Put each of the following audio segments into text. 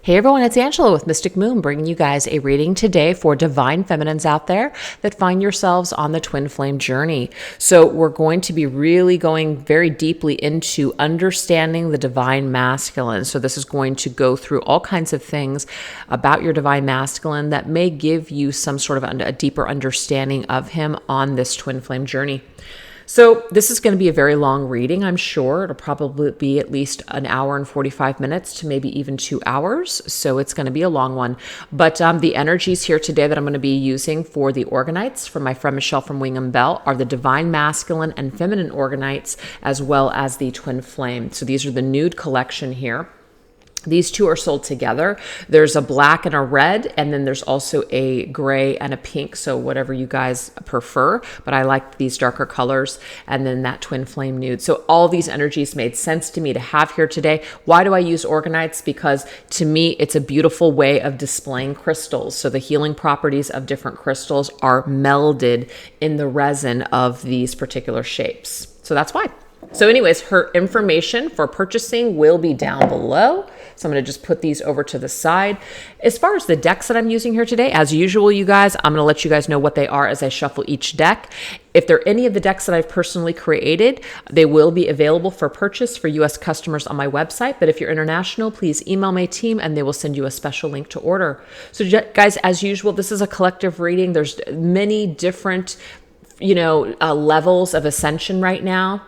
Hey everyone, it's Angela with Mystic Moon, bringing you guys a reading today for divine feminines out there that find yourselves on the twin flame journey. So we're going to be really going very deeply into understanding the divine masculine. So this is going to go through all kinds of things about your divine masculine that may give you some sort of a deeper understanding of him on this twin flame journey. So this is going to be a very long reading, I'm sure. It'll probably be at least an hour and 45 minutes to maybe even 2 hours. So it's going to be a long one. But the energies here today that I'm going to be using for the Orgonites from my friend Michele from Wing and Bell are the divine masculine and feminine Orgonites, as well as the twin flame. So these are the Nude collection here. These two are sold together. There's a black and a red, and then there's also a gray and a pink, so whatever you guys prefer, but I like these darker colors, and then that twin flame nude. So all these energies made sense to me to have here today. Why do I use Orgonites? Because to me, it's a beautiful way of displaying crystals. So the healing properties of different crystals are melded in the resin of these particular shapes. So that's why. So anyways, her information for purchasing will be down below. So I'm going to just put these over to the side. As far as the decks that I'm using here today, as usual, you guys, I'm going to let you guys know what they are as I shuffle each deck. If they're any of the decks that I've personally created, they will be available for purchase for US customers on my website. But if you're international, please email my team and they will send you a special link to order. So guys, as usual, this is a collective reading. There's many different, levels of ascension right now.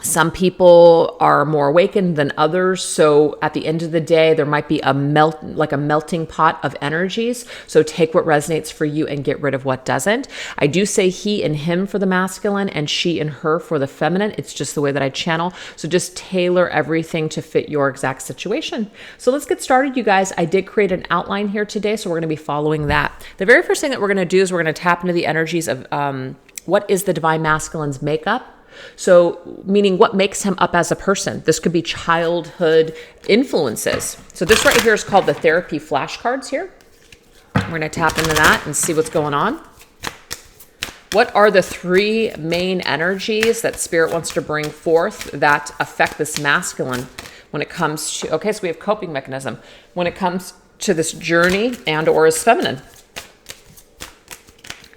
Some people are more awakened than others. So at the end of the day, there might be a melting pot of energies. So take what resonates for you and get rid of what doesn't. I do say he and him for the masculine and she and her for the feminine. It's just the way that I channel. So just tailor everything to fit your exact situation. So let's get started, you guys. I did create an outline here today, so we're going to be following that. The very first thing that we're going to do is we're going to tap into the energies of what is the divine masculine's makeup. So meaning what makes him up as a person. This could be childhood influences. So this right here is called the therapy flashcards here. We're going to tap into that and see what's going on. What are the 3 main energies that Spirit wants to bring forth that affect this masculine when it comes to, okay, so we have coping mechanism. When it comes to this journey and or is feminine.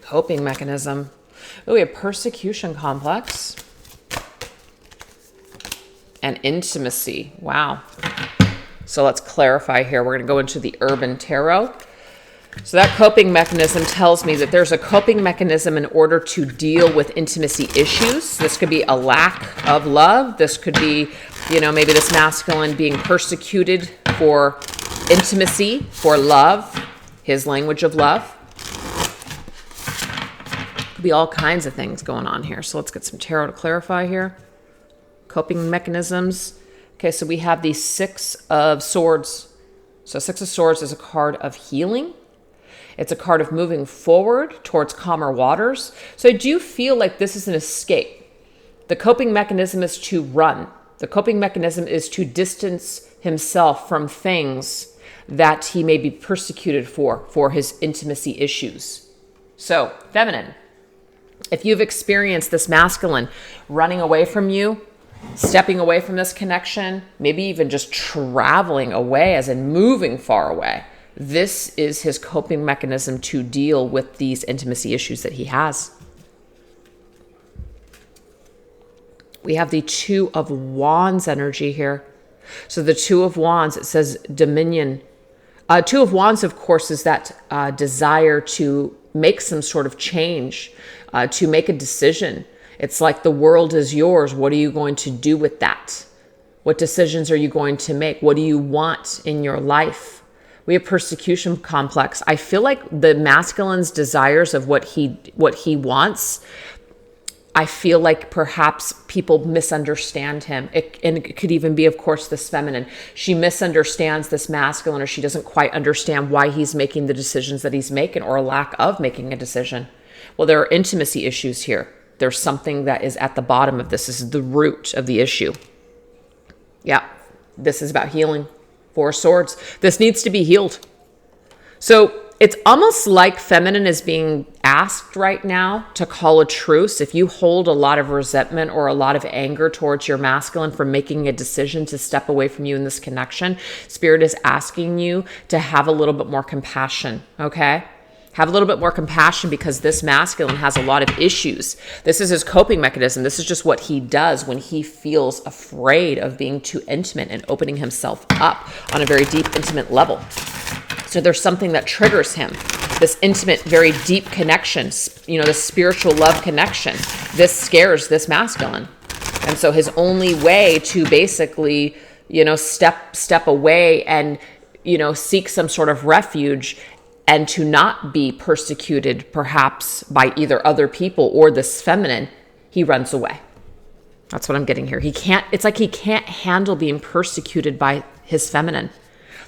Coping mechanism. Oh, we have persecution complex. And intimacy. Wow. So let's clarify here. We're going to go into the Urban Tarot. So that coping mechanism tells me that there's a coping mechanism in order to deal with intimacy issues. This could be a lack of love. This could be, maybe this masculine being persecuted for intimacy, for love, his language of love. Could be all kinds of things going on here. So let's get some tarot to clarify here. Coping mechanisms. Okay, so we have the 6 of Swords. So 6 of Swords is a card of healing. It's a card of moving forward towards calmer waters. So I do feel like this is an escape. The coping mechanism is to run. The coping mechanism is to distance himself from things that he may be persecuted for his intimacy issues. So, feminine. If you've experienced this masculine running away from you, stepping away from this connection, maybe even just traveling away, as in moving far away. This is his coping mechanism to deal with these intimacy issues that he has. We have the 2 of Wands energy here. So the 2 of Wands, it says dominion. 2 of Wands, of course, is that desire to make some sort of change, to make a decision. It's like the world is yours. What are you going to do with that? What decisions are you going to make? What do you want in your life? We have persecution complex. I feel like the masculine's desires of what he wants, I feel like perhaps people misunderstand him. And it could even be, of course, this feminine. She misunderstands this masculine, or she doesn't quite understand why he's making the decisions that he's making, or a lack of making a decision. Well, there are intimacy issues here. There's something that is at the bottom of this. This is the root of the issue. Yeah, this is about healing. 4 of Swords. This needs to be healed. So it's almost like feminine is being asked right now to call a truce. If you hold a lot of resentment or a lot of anger towards your masculine for making a decision to step away from you in this connection, Spirit is asking you to have a little bit more compassion, okay? Have a little bit more compassion, because this masculine has a lot of issues. This is his coping mechanism. This is just what he does when he feels afraid of being too intimate and opening himself up on a very deep, intimate level. So there's something that triggers him, this intimate, very deep connection, this spiritual love connection. This scares this masculine. And so his only way to basically, step away and, seek some sort of refuge and to not be persecuted perhaps by either other people or this feminine, he runs away. That's what I'm getting here. It's like he can't handle being persecuted by his feminine.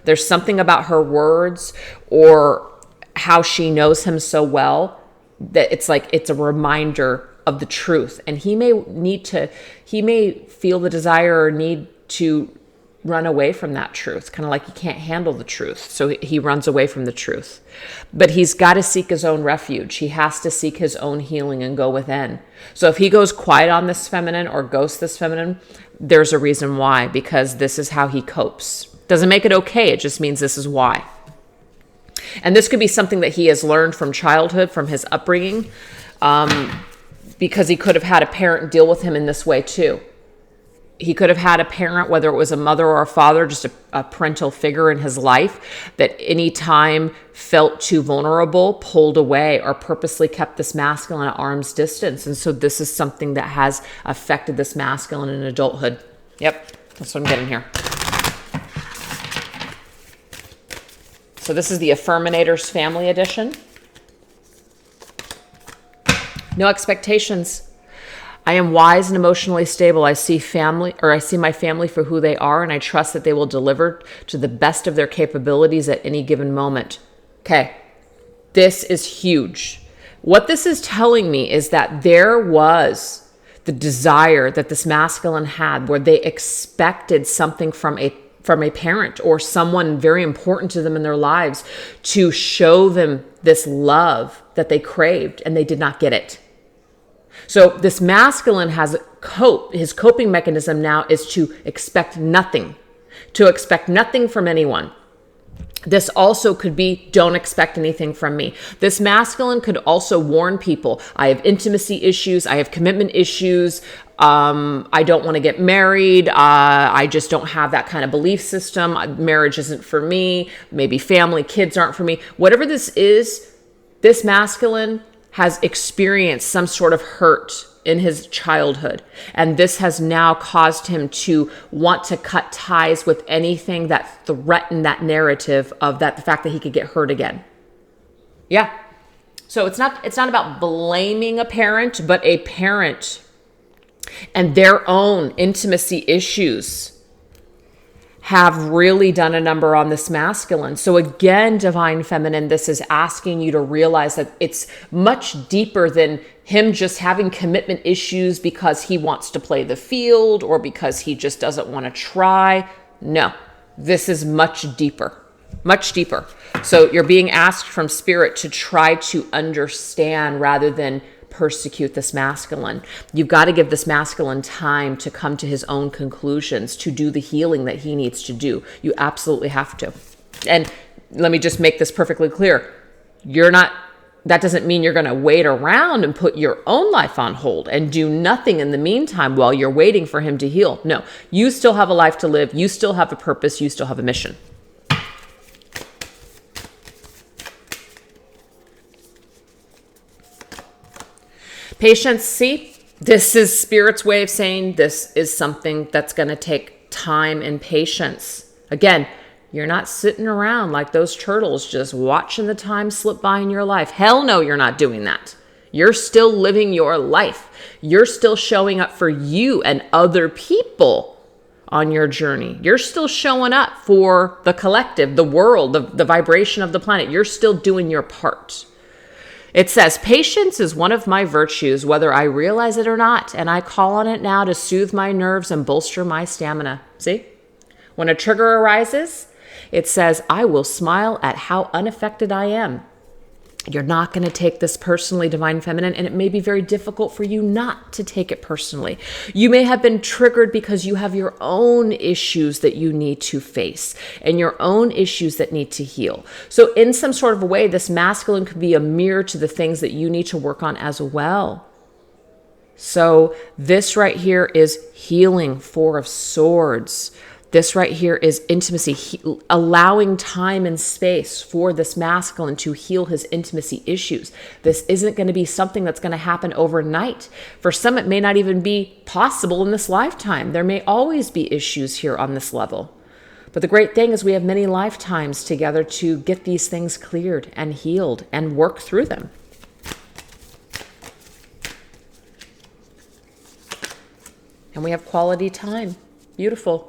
There's something about her words or how she knows him so well that it's like it's a reminder of the truth. And he may feel the desire or need to run away from that truth, kind of like he can't handle the truth. So he runs away from the truth. But he's got to seek his own refuge. He has to seek his own healing and go within. So if he goes quiet on this feminine or ghosts this feminine, there's a reason why, because this is how he copes. Doesn't make it okay. It just means this is why. And this could be something that he has learned from childhood, from his upbringing, because he could have had a parent deal with him in this way too. He could have had a parent, whether it was a mother or a father, just a parental figure in his life that any time felt too vulnerable, pulled away, or purposely kept this masculine at arm's distance. And so this is something that has affected this masculine in adulthood. Yep, that's what I'm getting here. So this is the Affirminators Family Edition. No expectations. I am wise and emotionally stable. I see my family for who they are, and I trust that they will deliver to the best of their capabilities at any given moment. Okay, this is huge. What this is telling me is that there was the desire that this masculine had where they expected something from a parent or someone very important to them in their lives to show them this love that they craved, and they did not get it. So this masculine has his coping mechanism now is to expect nothing from anyone. This also could be, don't expect anything from me. This masculine could also warn people, I have intimacy issues, I have commitment issues, I don't want to get married, I just don't have that kind of belief system, marriage isn't for me, maybe family, kids aren't for me. Whatever this is, this masculine has experienced some sort of hurt in his childhood. And this has now caused him to want to cut ties with anything that threatened that narrative of the fact that he could get hurt again. Yeah. So it's not about blaming a parent, but a parent and their own intimacy issues have really done a number on this masculine. So again, Divine Feminine, this is asking you to realize that it's much deeper than him just having commitment issues because he wants to play the field or because he just doesn't want to try. No, this is much deeper, much deeper. So you're being asked from Spirit to try to understand rather than persecute this masculine. You've got to give this masculine time to come to his own conclusions, to do the healing that he needs to do. You absolutely have to. And let me just make this perfectly clear. That doesn't mean you're going to wait around and put your own life on hold and do nothing in the meantime while you're waiting for him to heal. No, you still have a life to live. You still have a purpose. You still have a mission. Patience, see, this is Spirit's way of saying this is something that's going to take time and patience. Again, you're not sitting around like those turtles just watching the time slip by in your life. Hell no, you're not doing that. You're still living your life. You're still showing up for you and other people on your journey. You're still showing up for the collective, the world, the vibration of the planet. You're still doing your part. It says, patience is one of my virtues, whether I realize it or not, and I call on it now to soothe my nerves and bolster my stamina. See? When a trigger arises, it says, I will smile at how unaffected I am. You're not going to take this personally, Divine Feminine, and it may be very difficult for you not to take it personally. You may have been triggered because you have your own issues that you need to face and your own issues that need to heal. So in some sort of a way, this masculine could be a mirror to the things that you need to work on as well. So this right here is healing, Four of Swords. This right here is intimacy, allowing time and space for this masculine to heal his intimacy issues. This isn't going to be something that's going to happen overnight. For some, it may not even be possible in this lifetime. There may always be issues here on this level. But the great thing is we have many lifetimes together to get these things cleared and healed and work through them. And we have quality time. Beautiful.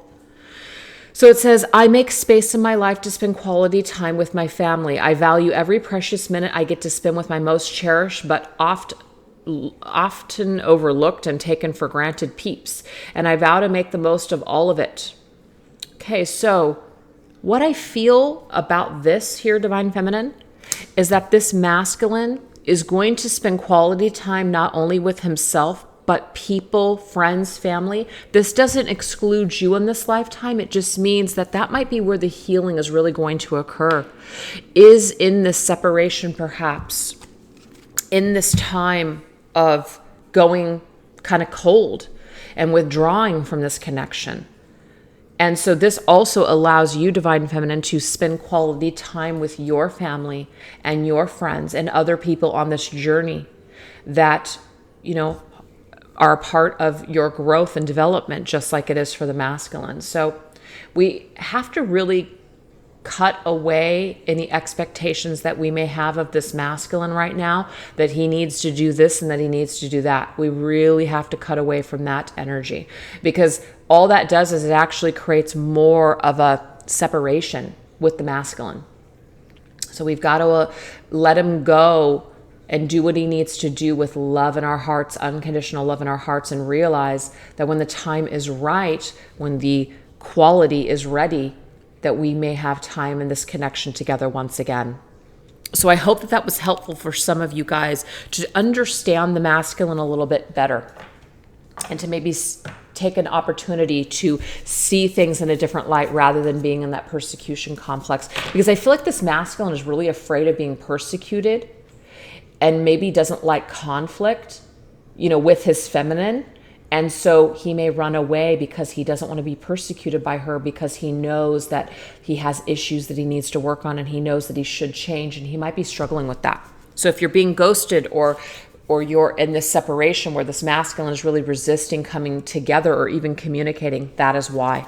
So it says, I make space in my life to spend quality time with my family. I value every precious minute I get to spend with my most cherished, but often overlooked and taken for granted peeps. And I vow to make the most of all of it. Okay, so what I feel about this here, Divine Feminine, is that this masculine is going to spend quality time not only with himself, but people, friends, family. This doesn't exclude you in this lifetime. It just means that that might be where the healing is really going to occur, is in this separation, perhaps, in this time of going kind of cold and withdrawing from this connection. And so this also allows you, Divine Feminine, to spend quality time with your family and your friends and other people on this journey that, you know, are a part of your growth and development, just like it is for the masculine. So we have to really cut away any expectations that we may have of this masculine right now, that he needs to do this and that he needs to do that. We really have to cut away from that energy, because all that does is it actually creates more of a separation with the masculine. So we've got to let him go and do what he needs to do with love in our hearts, unconditional love in our hearts, and realize that when the time is right, when the quality is ready, that we may have time in this connection together once again. So I hope that that was helpful for some of you guys to understand the masculine a little bit better, and to maybe take an opportunity to see things in a different light rather than being in that persecution complex. Because I feel like this masculine is really afraid of being persecuted, and maybe doesn't like conflict, you know, with his feminine. And so he may run away because he doesn't want to be persecuted by her, because he knows that he has issues that he needs to work on, and he knows that he should change, and he might be struggling with that. So if you're being ghosted, or you're in this separation where this masculine is really resisting coming together or even communicating, that is why.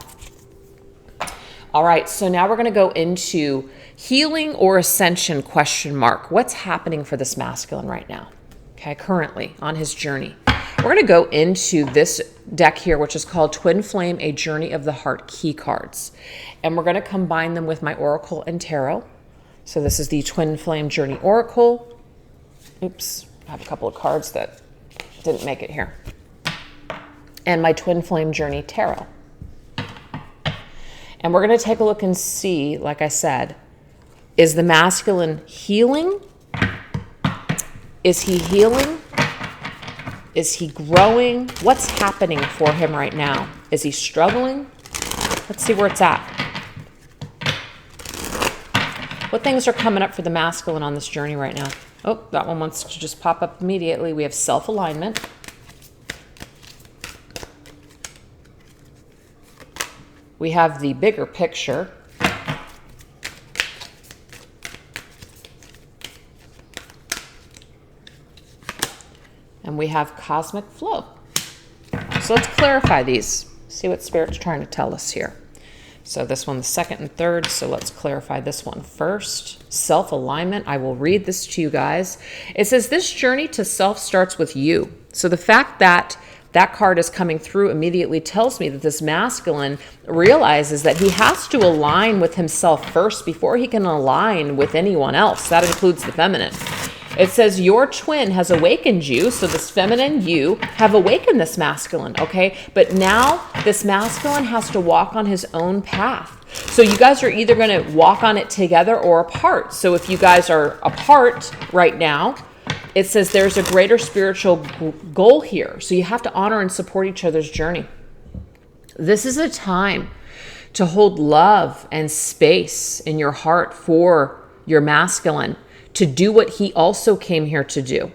All right, so now we're going to go into healing or ascension, question mark. What's happening for this masculine right now? Okay, currently on his journey. We're going to go into this deck here, which is called Twin Flame, A Journey of the Heart key cards. And we're going to combine them with my Oracle and Tarot. So this is the Twin Flame Journey Oracle. Oops, I have a couple of cards that didn't make it here. And my Twin Flame Journey Tarot. And we're going to take a look and see, like I said, is the masculine healing? Is he healing? Is he growing? What's happening for him right now? Is he struggling? Let's see where it's at. What things are coming up for the masculine on this journey right now? Oh, that one wants to just pop up immediately. We have self-alignment. We have the bigger picture. And we have cosmic flow. So let's clarify these. See what Spirit's trying to tell us here. So this one, the second and third. So let's clarify this one first. Self-alignment. I will read this to you guys. It says, this journey to self starts with you. So the fact that that card is coming through immediately tells me that this masculine realizes that he has to align with himself first before he can align with anyone else. That includes the feminine. It says your twin has awakened you. So this feminine, you have awakened this masculine, okay? But now this masculine has to walk on his own path. So you guys are either going to walk on it together or apart. So if you guys are apart right now, it says there's a greater spiritual goal here. So you have to honor and support each other's journey. This is a time to hold love and space in your heart for your masculine to do what he also came here to do.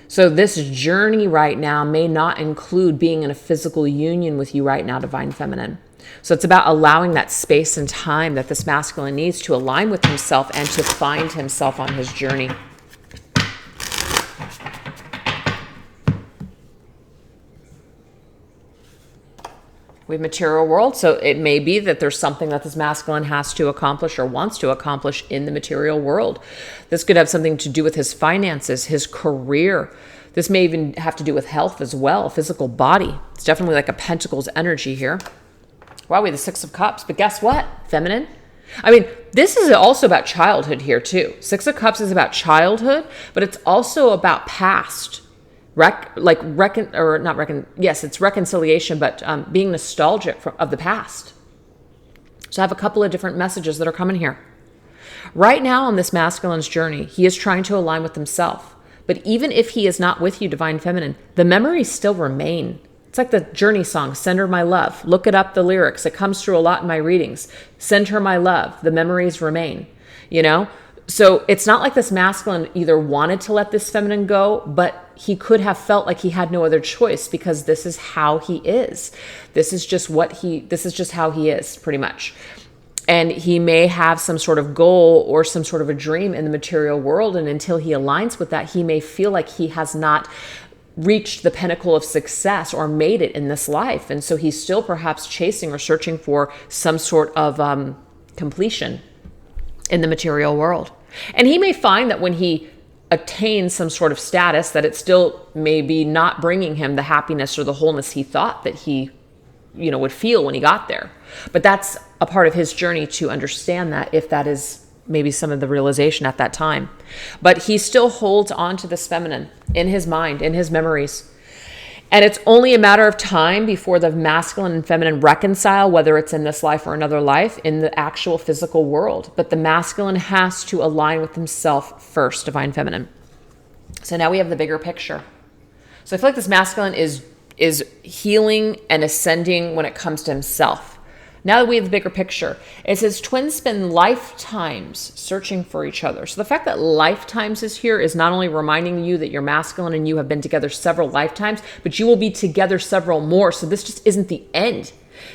So this journey right now may not include being in a physical union with you right now, Divine Feminine. So it's about allowing that space and time that this masculine needs to align with himself and to find himself on his journey. We have material world, so it may be that there's something that this masculine has to accomplish or wants to accomplish in the material world. This could have something to do with his finances, his career. This may even have to do with health as well, physical body. It's definitely like a Pentacles energy here. Wow, we have the Six of Cups, but guess what, Feminine? I mean, this is also about childhood here too. Six of Cups is about childhood, but it's also about past. It's reconciliation, but being nostalgic of the past. So I have a couple of different messages that are coming here. Right now on this masculine's journey, he is trying to align with himself. But even if he is not with you, Divine Feminine, the memories still remain. It's like the Journey song, Send Her My Love. Look it up, the lyrics. It comes through a lot in my readings. Send her my love. The memories remain, you know? So it's not like this masculine either wanted to let this feminine go, but he could have felt like he had no other choice because this is how he is. This is just how he is, pretty much. And he may have some sort of goal or some sort of a dream in the material world. And until he aligns with that, he may feel like he has not reached the pinnacle of success or made it in this life. And so he's still perhaps chasing or searching for some sort of completion in the material world. And he may find that when he attains some sort of status, that it still may be not bringing him the happiness or the wholeness he thought that he, would feel when he got there. But that's a part of his journey to understand that, if that is maybe some of the realization at that time. But he still holds on to this feminine in his mind, in his memories. And it's only a matter of time before the masculine and feminine reconcile, whether it's in this life or another life, in the actual physical world. But the masculine has to align with himself first, Divine Feminine. So now we have the bigger picture. So I feel like this masculine is healing and ascending when it comes to himself. Now that we have the bigger picture, it says twins spend lifetimes searching for each other. So the fact that lifetimes is here is not only reminding you that you're masculine and you have been together several lifetimes, but you will be together several more. So this just isn't the end.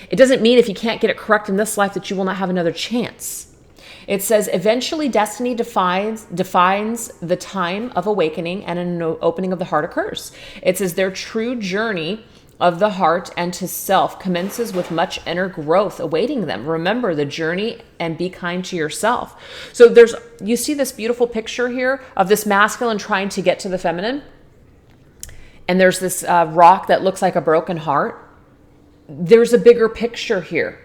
It doesn't mean if you can't get it correct in this life that you will not have another chance. It says eventually destiny defines the time of awakening and an opening of the heart occurs. It says their true journey of the heart and to self commences with much inner growth awaiting them. Remember the journey and be kind to yourself. So you see this beautiful picture here of this masculine trying to get to the feminine. And there's this rock that looks like a broken heart. There's a bigger picture here.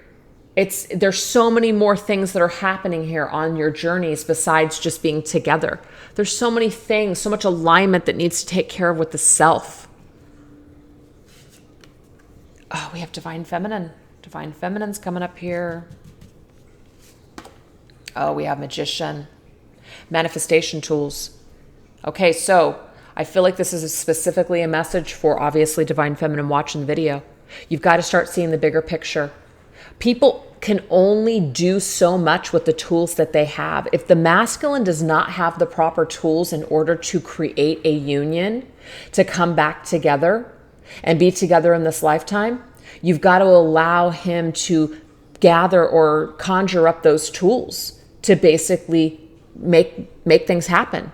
There's so many more things that are happening here on your journeys besides just being together. There's so many things, so much alignment that needs to take care of with the self. Oh, we have Divine Feminine. Divine Feminine's coming up here. Oh, we have Magician. Manifestation tools. Okay, so I feel like this is specifically a message for obviously Divine Feminine watching the video. You've got to start seeing the bigger picture. People can only do so much with the tools that they have. If the masculine does not have the proper tools in order to create a union, to come back together, and be together in this lifetime, you've got to allow him to gather or conjure up those tools to basically make things happen,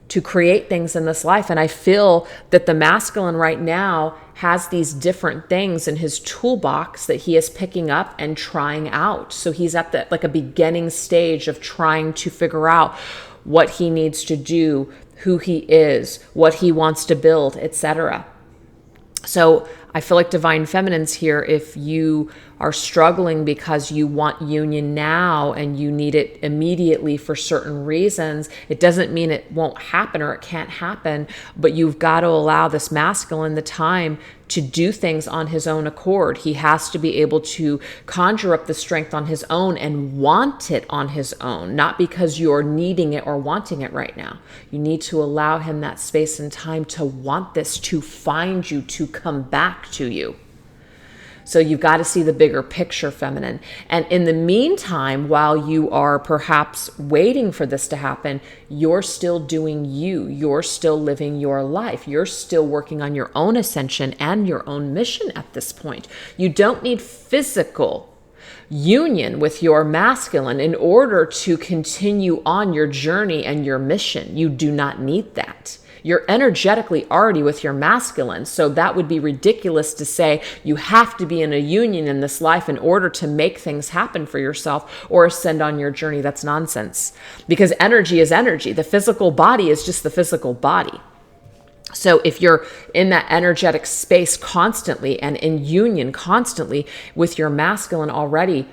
to create things in this life. And I feel that the masculine right now has these different things in his toolbox that he is picking up and trying out. So he's at a beginning stage of trying to figure out what he needs to do, who he is, what he wants to build, etc. So I feel like Divine Feminine's here if you are struggling because you want union now and you need it immediately for certain reasons, it doesn't mean it won't happen or it can't happen, but you've got to allow this masculine the time to do things on his own accord. He has to be able to conjure up the strength on his own and want it on his own, not because you're needing it or wanting it right now. You need to allow him that space and time to want this, to find you, to come back to you. So you've got to see the bigger picture, feminine. And in the meantime, while you are perhaps waiting for this to happen, you're still doing you. You're still living your life. You're still working on your own ascension and your own mission at this point. You don't need physical union with your masculine in order to continue on your journey and your mission. You do not need that. You're energetically already with your masculine, so that would be ridiculous to say you have to be in a union in this life in order to make things happen for yourself or ascend on your journey. That's nonsense, because energy is energy. The physical body is just the physical body. So if you're in that energetic space constantly and in union constantly with your masculine already,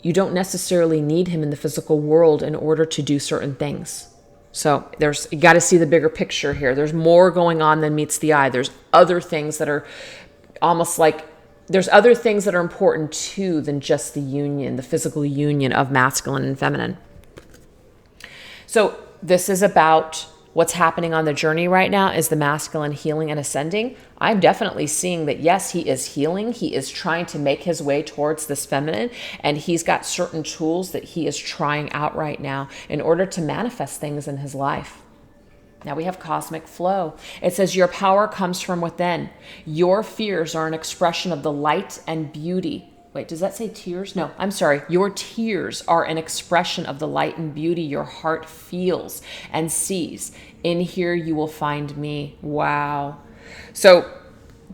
you don't necessarily need him in the physical world in order to do certain things. So you got to see the bigger picture here. There's more going on than meets the eye. There's other things that are almost like, there's other things that are important too than just the union, the physical union of masculine and feminine. So this is about what's happening on the journey right now. Is the masculine healing and ascending? I'm definitely seeing that, yes, he is healing. He is trying to make his way towards this feminine, and he's got certain tools that he is trying out right now in order to manifest things in his life. Now we have cosmic flow. It says your power comes from within. Your fears are an expression of the light and beauty. Wait, does that say tears? No, I'm sorry. Your tears are an expression of the light and beauty your heart feels and sees. In here you will find me. Wow. So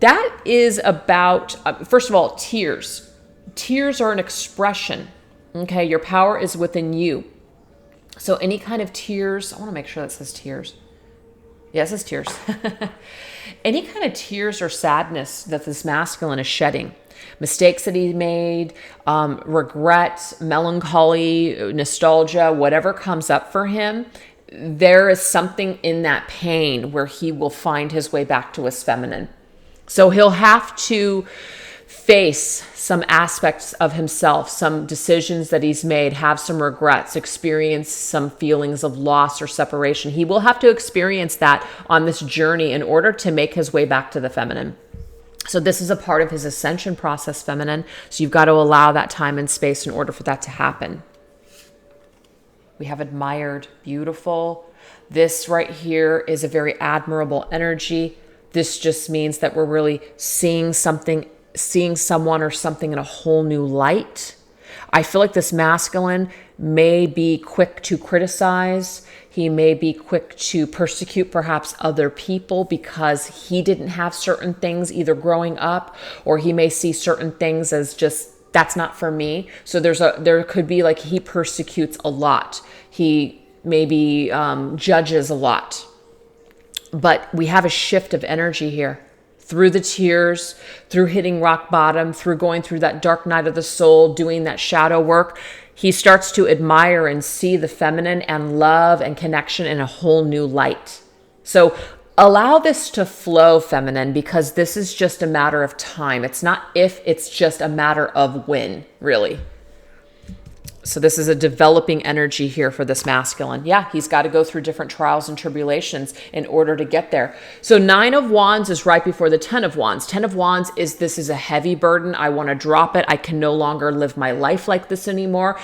that is about, first of all, tears. Tears are an expression. Okay, your power is within you. So any kind of tears, I want to make sure that says tears. Yes, it says tears. Any kind of tears or sadness that this masculine is shedding, mistakes that he made, regret, melancholy, nostalgia, whatever comes up for him, there is something in that pain where he will find his way back to his feminine. So he'll have to face some aspects of himself, some decisions that he's made, have some regrets, experience some feelings of loss or separation. He will have to experience that on this journey in order to make his way back to the feminine. So this is a part of his ascension process, feminine. So you've got to allow that time and space in order for that to happen. We have admired, beautiful. This right here is a very admirable energy. This just means that we're really seeing something, seeing someone or something in a whole new light. I feel like this masculine may be quick to criticize. He may be quick to persecute perhaps other people because he didn't have certain things either growing up, or he may see certain things as just, that's not for me. So there could be like he persecutes a lot. He maybe judges a lot. But we have a shift of energy here. Through the tears, through hitting rock bottom, through going through that dark night of the soul, doing that shadow work, he starts to admire and see the feminine and love and connection in a whole new light. So allow this to flow, feminine, because this is just a matter of time. It's not if, it's just a matter of when, really. So this is a developing energy here for this masculine. Yeah, he's got to go through different trials and tribulations in order to get there. So 9 of Wands is right before the 10 of Wands. 10 of Wands is, this is a heavy burden. I want to drop it. I can no longer live my life like this anymore.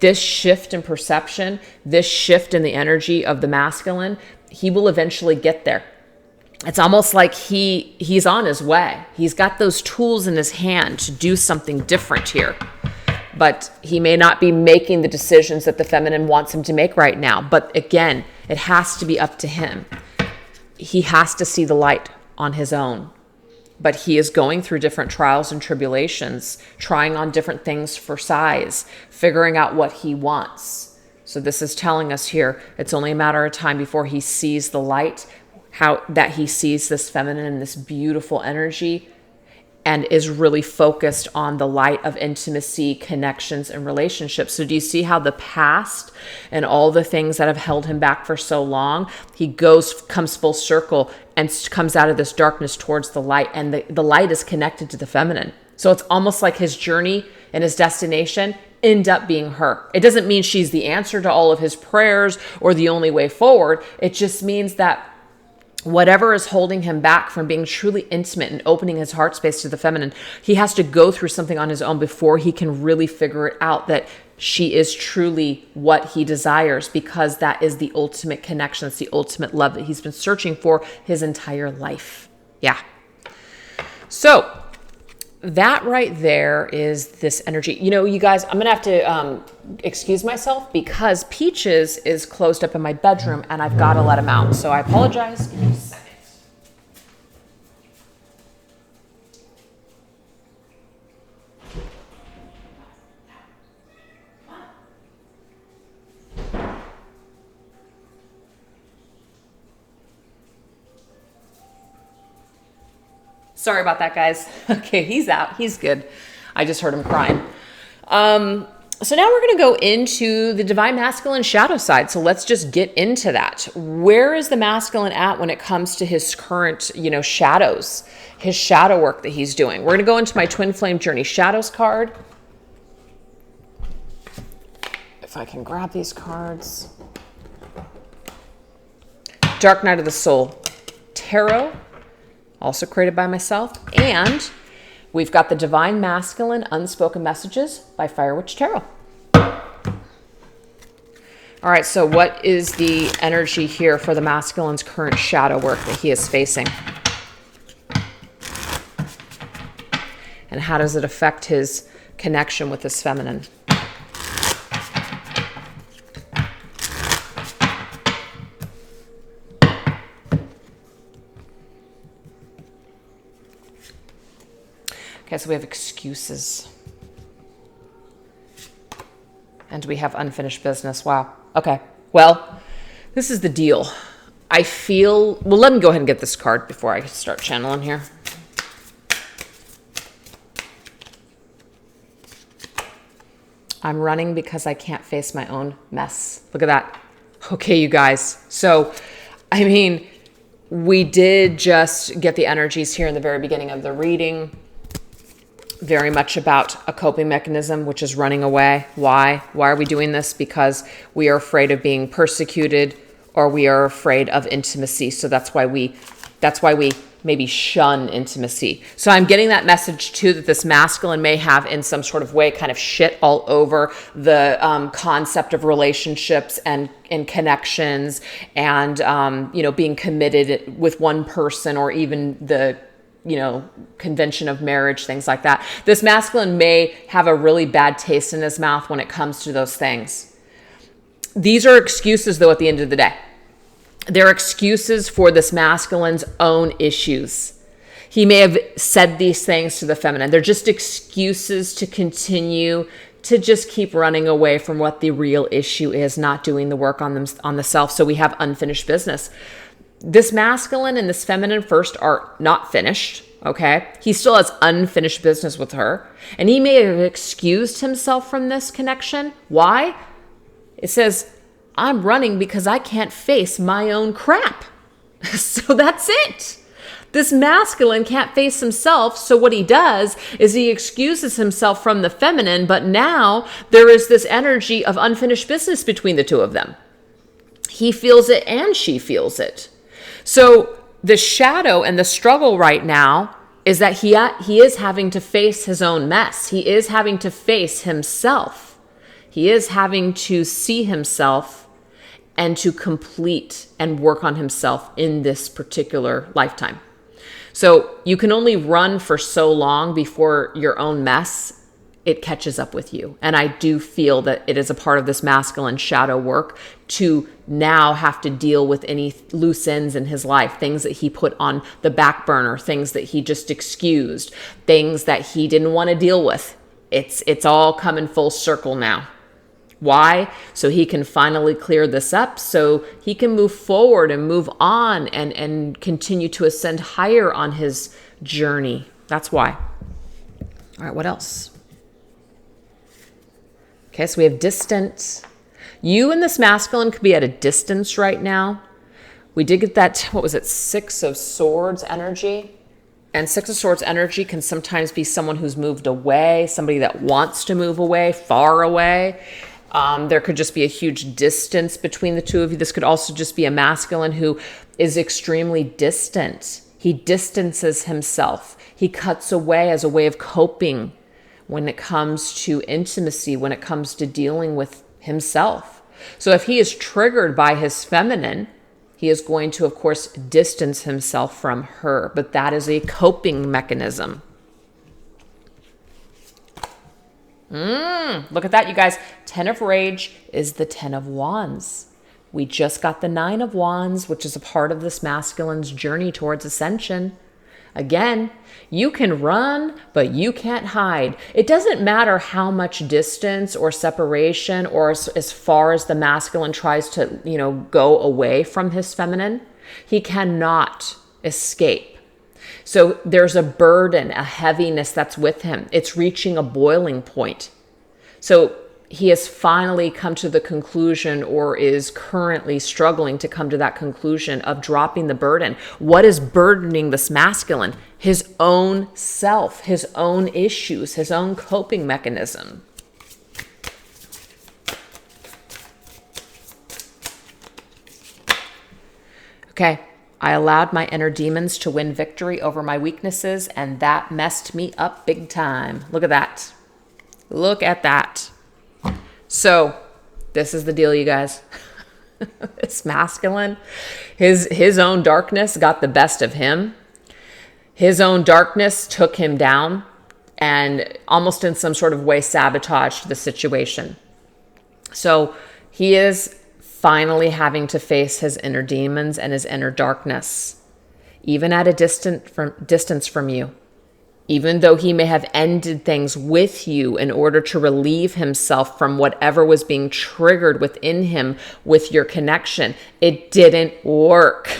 This shift in perception, this shift in the energy of the masculine, he will eventually get there. It's almost like he's on his way. He's got those tools in his hand to do something different here. But he may not be making the decisions that the feminine wants him to make right now. But again, it has to be up to him. He has to see the light on his own. But he is going through different trials and tribulations, trying on different things for size, figuring out what he wants. So this is telling us here, it's only a matter of time before he sees the light, how that he sees this feminine and this beautiful energy. and is really focused on the light of intimacy, connections, and relationships. So do you see how the past and all the things that have held him back for so long, he comes full circle and comes out of this darkness towards the light, and the light is connected to the feminine. So it's almost like his journey and his destination end up being her. It doesn't mean she's the answer to all of his prayers or the only way forward. It just means that whatever is holding him back from being truly intimate and opening his heart space to the feminine, he has to go through something on his own before he can really figure it out that she is truly what he desires, because that is the ultimate connection. It's the ultimate love that he's been searching for his entire life. Yeah. So that right there is this energy. You know, you guys, I'm going to have to excuse myself because Peaches is closed up in my bedroom and I've got to let him out. So I apologize. Give me a second. Sorry about that, guys. Okay, he's out. He's good. I just heard him crying. So now we're going to go into the divine masculine shadow side. So let's just get into that. Where is the masculine at when it comes to his current, shadows, his shadow work that he's doing? We're going to go into my twin flame journey shadows card. If I can grab these cards. Dark Night of the Soul Tarot, also created by myself. And we've got the Divine Masculine Unspoken Messages by Fire Witch Tarot. All right, so what is the energy here for the masculine's current shadow work that he is facing? And how does it affect his connection with his feminine? Okay, so we have excuses. And we have unfinished business. Wow. Okay. Well, this is the deal. I feel... Well, let me go ahead and get this card before I start channeling here. I'm running because I can't face my own mess. Look at that. Okay, you guys. So, I mean, we did just get the energies here in the very beginning of the reading. Very much about a coping mechanism, which is running away. Why? Why are we doing this? Because we are afraid of being persecuted, or we are afraid of intimacy. So that's why we maybe shun intimacy. So I'm getting that message too, that this masculine may have in some sort of way kind of shit all over the concept of relationships and connections and, being committed with one person, or even the convention of marriage, things like that. This masculine may have a really bad taste in his mouth when it comes to those things. These are excuses, though, at the end of the day. They're excuses for this masculine's own issues. He may have said these things to the feminine. They're just excuses to continue to just keep running away from what the real issue is, not doing the work on the self. So we have unfinished business. This masculine and this feminine first are not finished, okay? He still has unfinished business with her. And he may have excused himself from this connection. Why? It says, I'm running because I can't face my own crap. So that's it. This masculine can't face himself. So what he does is he excuses himself from the feminine, but now there is this energy of unfinished business between the two of them. He feels it and she feels it. So the shadow and the struggle right now is that he is having to face his own mess. He is having to face himself. He is having to see himself and to complete and work on himself in this particular lifetime. So you can only run for so long before your own mess, it catches up with you. And I do feel that it is a part of this masculine shadow work to now have to deal with any loose ends in his life, things that he put on the back burner, things that he just excused, things that he didn't want to deal with. It's all coming full circle now. Why? So he can finally clear this up, so he can move forward and move on and continue to ascend higher on his journey. That's why. All right, what else? Okay, so we have distant. You and this masculine could be at a distance right now. We did get that, what was it, Six of Swords energy. And Six of Swords energy can sometimes be someone who's moved away, somebody that wants to move away, far away. There could just be a huge distance between the two of you. This could also just be a masculine who is extremely distant. He distances himself. He cuts away as a way of coping when it comes to intimacy, when it comes to dealing with himself. So if he is triggered by his feminine, he is going to, of course, distance himself from her. But that is a coping mechanism. Look at that, you guys. 10 of Rage is the 10 of Wands. We just got the 9 of Wands, which is a part of this masculine's journey towards ascension. Again, you can run, but you can't hide. It doesn't matter how much distance or separation or as far as the masculine tries to, go away from his feminine, he cannot escape. So there's a burden, a heaviness that's with him. It's reaching a boiling point. So he has finally come to the conclusion, or is currently struggling to come to that conclusion, of dropping the burden. What is burdening this masculine? His own self, his own issues, his own coping mechanism. Okay. I allowed my inner demons to win victory over my weaknesses, and that messed me up big time. Look at that. Look at that. So this is the deal, you guys. It's masculine. His own darkness got the best of him. His own darkness took him down and almost in some sort of way sabotaged the situation. So he is finally having to face his inner demons and his inner darkness, even at a distance from you. Even though he may have ended things with you in order to relieve himself from whatever was being triggered within him with your connection, it didn't work.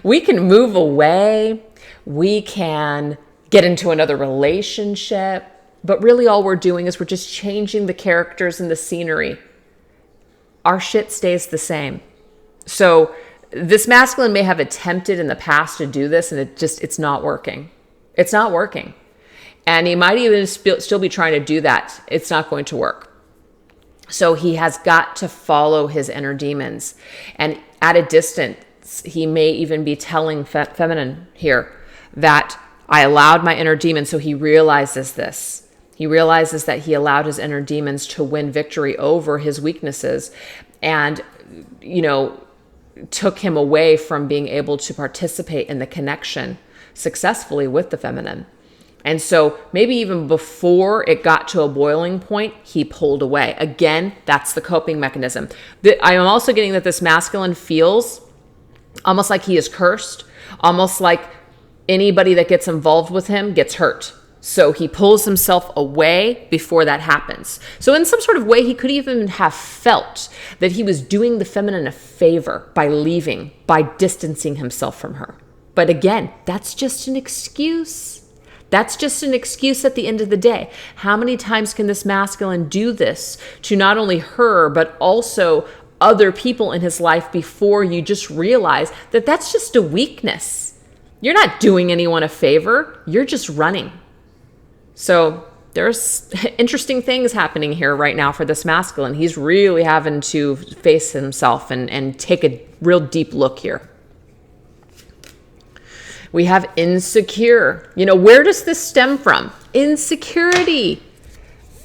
We can move away. We can get into another relationship. But really all we're doing is we're just changing the characters and the scenery. Our shit stays the same. So this masculine may have attempted in the past to do this, and it's not working. It's not working. And he might even still be trying to do that. It's not going to work. So he has got to follow his inner demons. And at a distance, he may even be telling feminine here that I allowed my inner demons. So he realizes this. He realizes that he allowed his inner demons to win victory over his weaknesses and, took him away from being able to participate in the connection successfully with the feminine. And so maybe even before it got to a boiling point, he pulled away. Again, that's the coping mechanism. I am also getting that this masculine feels almost like he is cursed, almost like anybody that gets involved with him gets hurt. So he pulls himself away before that happens. So in some sort of way, he could even have felt that he was doing the feminine a favor by leaving, by distancing himself from her. But again, that's just an excuse. That's just an excuse at the end of the day. How many times can this masculine do this to not only her, but also other people in his life before you just realize that that's just a weakness? You're not doing anyone a favor. You're just running. So there's interesting things happening here right now for this masculine. He's really having to face himself and take a real deep look here. We have insecure. Where does this stem from? Insecurity.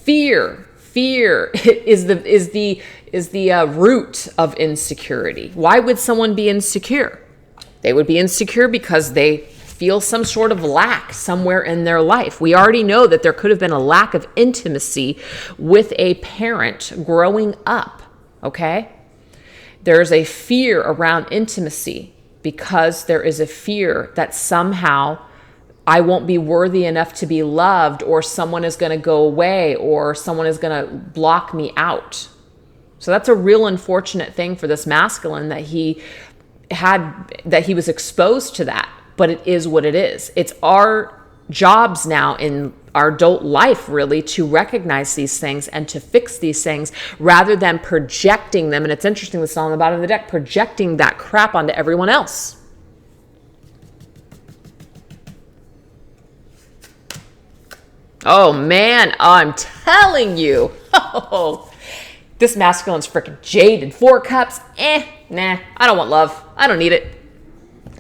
Fear is the root of insecurity. Why would someone be insecure? They would be insecure because they feel some sort of lack somewhere in their life. We already know that there could have been a lack of intimacy with a parent growing up, okay? There's a fear around intimacy because there is a fear that somehow I won't be worthy enough to be loved, or someone is going to go away, or someone is going to block me out. So that's a real unfortunate thing for this masculine that he was exposed to that. But it is what it is. It's our jobs now in our adult life, really, to recognize these things and to fix these things rather than projecting them. And it's interesting, this is on the bottom of the deck, projecting that crap onto everyone else. Oh man, I'm telling you. Oh, this masculine's freaking jaded. 4 cups, nah, I don't want love. I don't need it.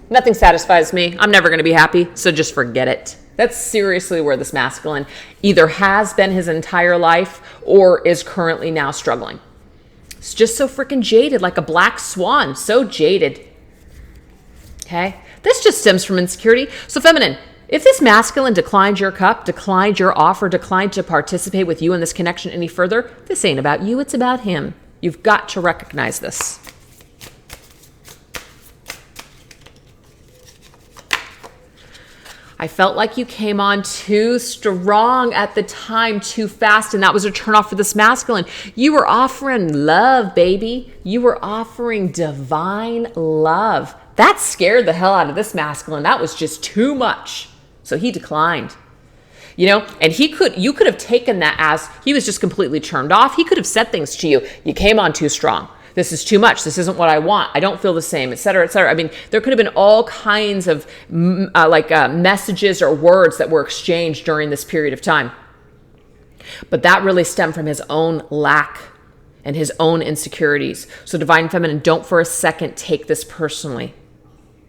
Nothing satisfies me. I'm never going to be happy, so just forget it. That's seriously where this masculine either has been his entire life or is currently now struggling. It's just so freaking jaded, like a black swan, so jaded. Okay? This just stems from insecurity. So feminine, if this masculine declined your cup, declined your offer, declined to participate with you in this connection any further, this ain't about you, it's about him. You've got to recognize this. I felt like you came on too strong at the time, too fast, and that was a turnoff for this masculine. You were offering love, baby. You were offering divine love. That scared the hell out of this masculine. That was just too much. So he declined. You know, and you could have taken that as he was just completely turned off. He could have said things to you. You came on too strong. This is too much. This isn't what I want. I don't feel the same, et cetera, et cetera. I mean, there could have been all kinds of messages or words that were exchanged during this period of time. But that really stemmed from his own lack and his own insecurities. So Divine Feminine, don't for a second take this personally.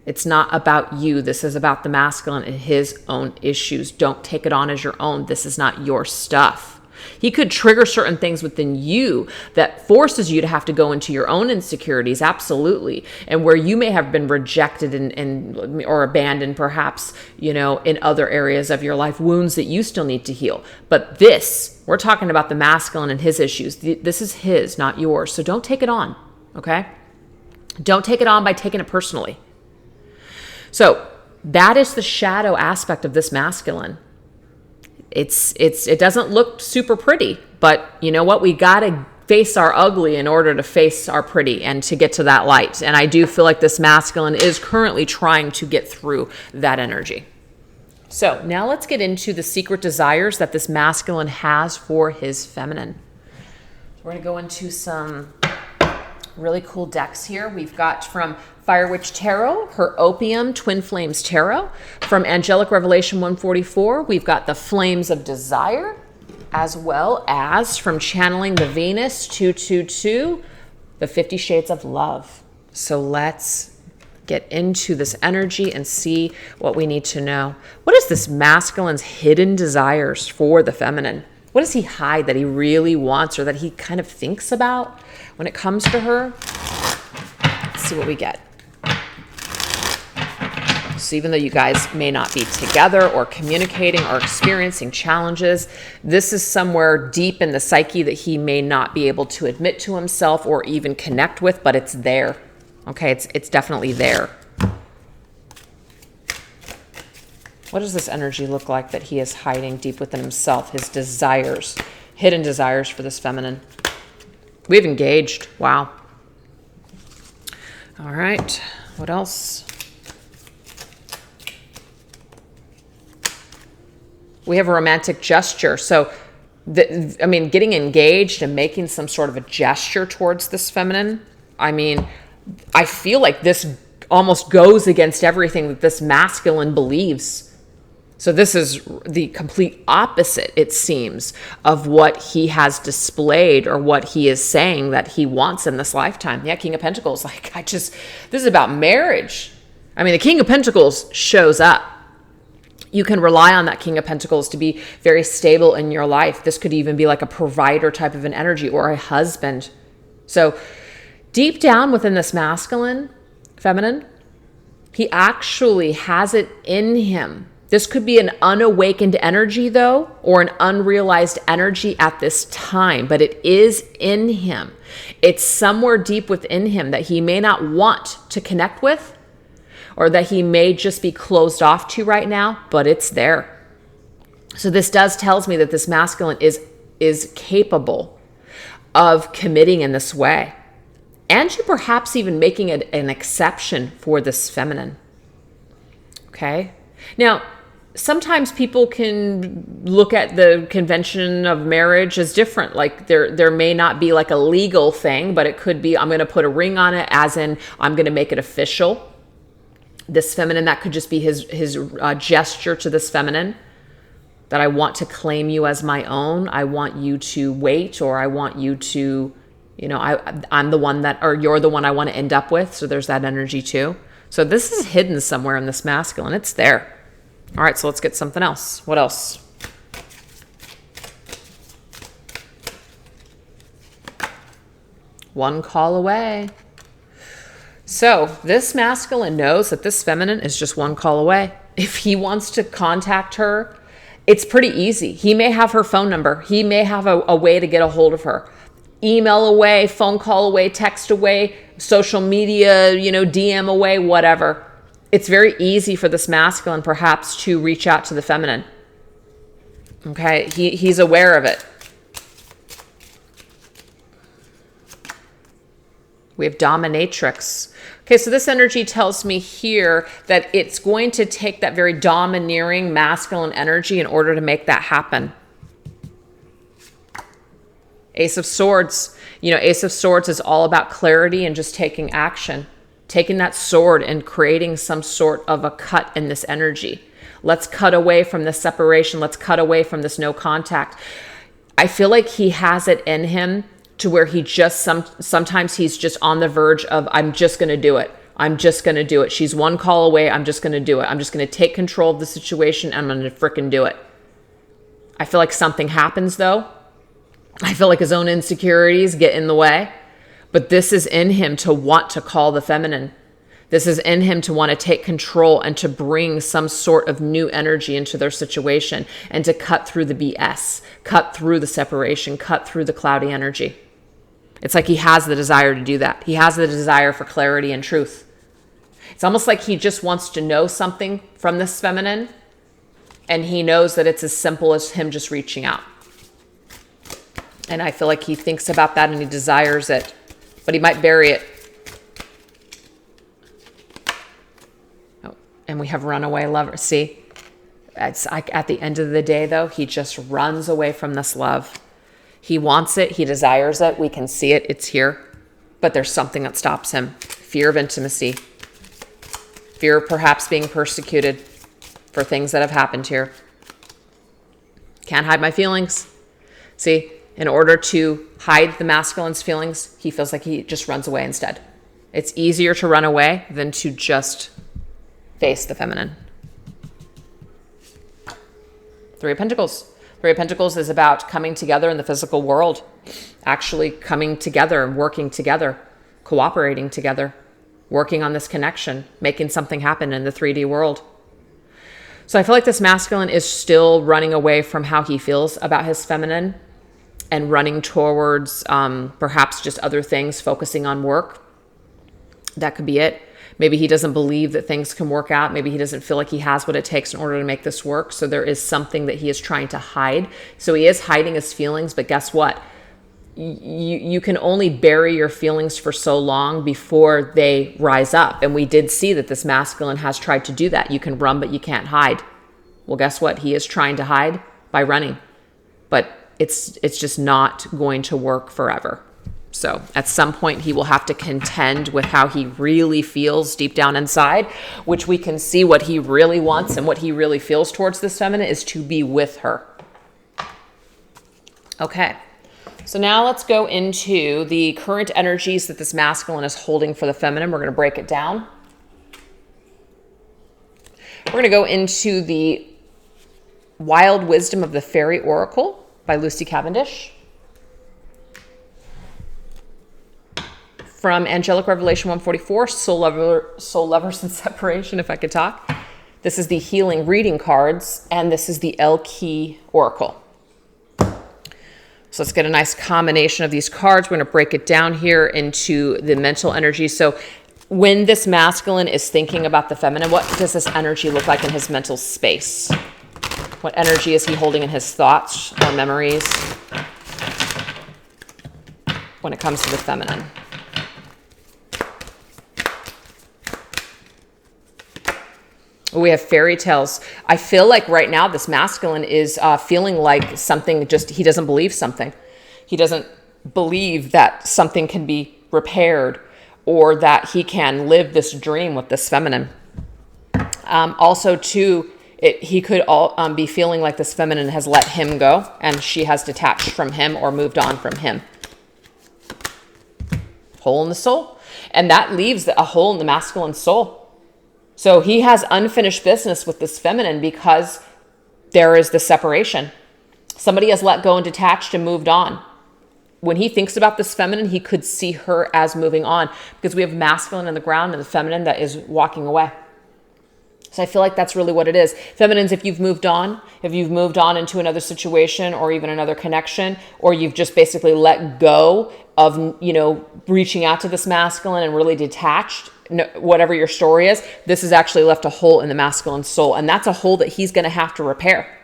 It's not about you. This is about the masculine and his own issues. Don't take it on as your own. This is not your stuff. He could trigger certain things within you that forces you to have to go into your own insecurities, absolutely. And where you may have been rejected and or abandoned, perhaps, you know, in other areas of your life, wounds that you still need to heal. But this, we're talking about the masculine and his issues. This is his, not yours. So don't take it on, okay? Don't take it on by taking it personally. So that is the shadow aspect of this masculine. It doesn't look super pretty, but you know what? We got to face our ugly in order to face our pretty and to get to that light. And I do feel like this masculine is currently trying to get through that energy. So now let's get into the secret desires that this masculine has for his feminine. We're going to go into some really cool decks here. We've got from Fire Witch Tarot, her Opium Twin Flames Tarot. From Angelic Revelation 144, we've got the Flames of Desire, as well as from Channeling the Venus 222, the 50 Shades of Love. So let's get into this energy and see what we need to know. What is this masculine's hidden desires for the feminine? What does he hide that he really wants or that he kind of thinks about when it comes to her? Let's see what we get. So even though you guys may not be together or communicating or experiencing challenges, this is somewhere deep in the psyche that he may not be able to admit to himself or even connect with, but it's there. Okay, it's definitely there. What does this energy look like that he is hiding deep within himself? His desires, hidden desires for this feminine. We've engaged. Wow. All right. What else? We have a romantic gesture. So, getting engaged and making some sort of a gesture towards this feminine. I mean, I feel like this almost goes against everything that this masculine believes. So this is the complete opposite, it seems, of what he has displayed or what he is saying that he wants in this lifetime. Yeah, King of Pentacles, this is about marriage. I mean, the King of Pentacles shows up. You can rely on that King of Pentacles to be very stable in your life. This could even be like a provider type of an energy or a husband. So deep down within this masculine, feminine, he actually has it in him. This could be an unawakened energy, though, or an unrealized energy at this time, but it is in him. It's somewhere deep within him that he may not want to connect with, or that he may just be closed off to right now, but it's there. So this tells me that this masculine is capable of committing in this way, and to perhaps even making an exception for this feminine. Okay? Now, sometimes people can look at the convention of marriage as different. Like there may not be like a legal thing, but it could be, I'm going to put a ring on it, as in I'm going to make it official. This feminine, that could just be his gesture to this feminine, that I want to claim you as my own. I want you to wait, or I want you to, I'm the one that, or you're the one I want to end up with. So there's that energy too. So this is hidden somewhere in this masculine. It's there. All right, so let's get something else. What else? One call away. So this masculine knows that this feminine is just one call away. If he wants to contact her, it's pretty easy. He may have her phone number. He may have a way to get a hold of her. Email away, phone call away, text away, social media, DM away, whatever. It's very easy for this masculine perhaps to reach out to the feminine. Okay, he's aware of it. We have dominatrix. Okay, so this energy tells me here that it's going to take that very domineering masculine energy in order to make that happen. Ace of Swords. Ace of Swords is all about clarity and just taking action. Taking that sword and creating some sort of a cut in this energy. Let's cut away from this separation. Let's cut away from this no contact. I feel like he has it in him to where he just, sometimes he's just on the verge of, I'm just going to do it. I'm just going to do it. She's one call away. I'm just going to do it. I'm just going to take control of the situation. I'm going to frickin' do it. I feel like something happens though. I feel like his own insecurities get in the way. But this is in him to want to call the feminine. This is in him to want to take control and to bring some sort of new energy into their situation and to cut through the BS, cut through the separation, cut through the cloudy energy. It's like he has the desire to do that. He has the desire for clarity and truth. It's almost like he just wants to know something from this feminine, and he knows that it's as simple as him just reaching out. And I feel like he thinks about that and he desires it, but he might bury it. Oh, and we have runaway lover. See, it's like at the end of the day, though, he just runs away from this love. He wants it. He desires it. We can see it. It's here. But there's something that stops him. Fear of intimacy. Fear of perhaps being persecuted for things that have happened here. Can't hide my feelings. See, in order to hide the masculine's feelings, he feels like he just runs away instead. It's easier to run away than to just face the feminine. Three of Pentacles. Three of Pentacles is about coming together in the physical world, actually coming together and working together, cooperating together, working on this connection, making something happen in the 3D world. So I feel like this masculine is still running away from how he feels about his feminine and running towards perhaps just other things, focusing on work. That could be it. Maybe he doesn't believe that things can work out. Maybe he doesn't feel like he has what it takes in order to make this work. So there is something that he is trying to hide. So he is hiding his feelings, but guess what? You can only bury your feelings for so long before they rise up. And we did see that this masculine has tried to do that. You can run, but you can't hide. Well, guess what? He is trying to hide by running, but it's just not going to work forever. So at some point he will have to contend with how he really feels deep down inside, which we can see what he really wants and what he really feels towards this feminine is to be with her. Okay. So now let's go into the current energies that this masculine is holding for the feminine. We're going to break it down. We're going to go into the Wild Wisdom of the Fairy Oracle by Lucy Cavendish. From Angelic Revelation 144, Soul Lovers and Separation, if I could talk. This is the Healing Reading cards, and this is the El Key Oracle. So let's get a nice combination of these cards. We're going to break it down here into the mental energy. So when this masculine is thinking about the feminine, what does this energy look like in his mental space? What energy is he holding in his thoughts or memories when it comes to the feminine? We have fairy tales. I feel like right now this masculine is feeling like something just, he doesn't believe something. He doesn't believe that something can be repaired or that he can live this dream with this feminine. Also, too, he could be feeling like this feminine has let him go and she has detached from him or moved on from him. Hole in the soul. And that leaves a hole in the masculine soul. So he has unfinished business with this feminine because there is the separation. Somebody has let go and detached and moved on. When he thinks about this feminine, he could see her as moving on because we have masculine in the ground and the feminine that is walking away. So I feel like that's really what it is. Feminines, if you've moved on into another situation or even another connection, or you've just basically let go of, reaching out to this masculine and really detached, whatever your story is, this has actually left a hole in the masculine soul. And that's a hole that he's going to have to repair.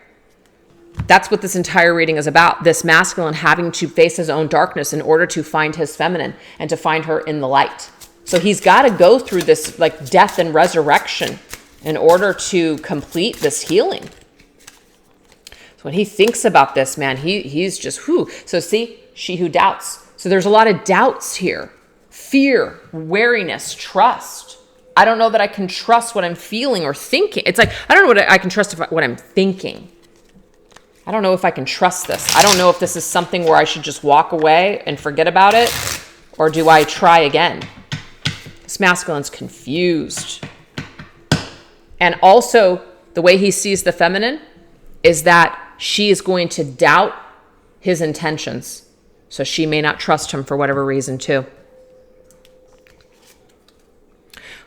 That's what this entire reading is about. This masculine having to face his own darkness in order to find his feminine and to find her in the light. So he's got to go through this like death and resurrection in order to complete this healing. So when he thinks about this, man, he's just, whoo. So see, she who doubts. So there's a lot of doubts here. Fear, wariness, trust. I don't know that I can trust what I'm feeling or thinking. It's like, I don't know what I can trust what I'm thinking. I don't know if I can trust this. I don't know if this is something where I should just walk away and forget about it, or do I try again? This masculine's confused. And also, the way he sees the feminine is that she is going to doubt his intentions. So she may not trust him for whatever reason, too.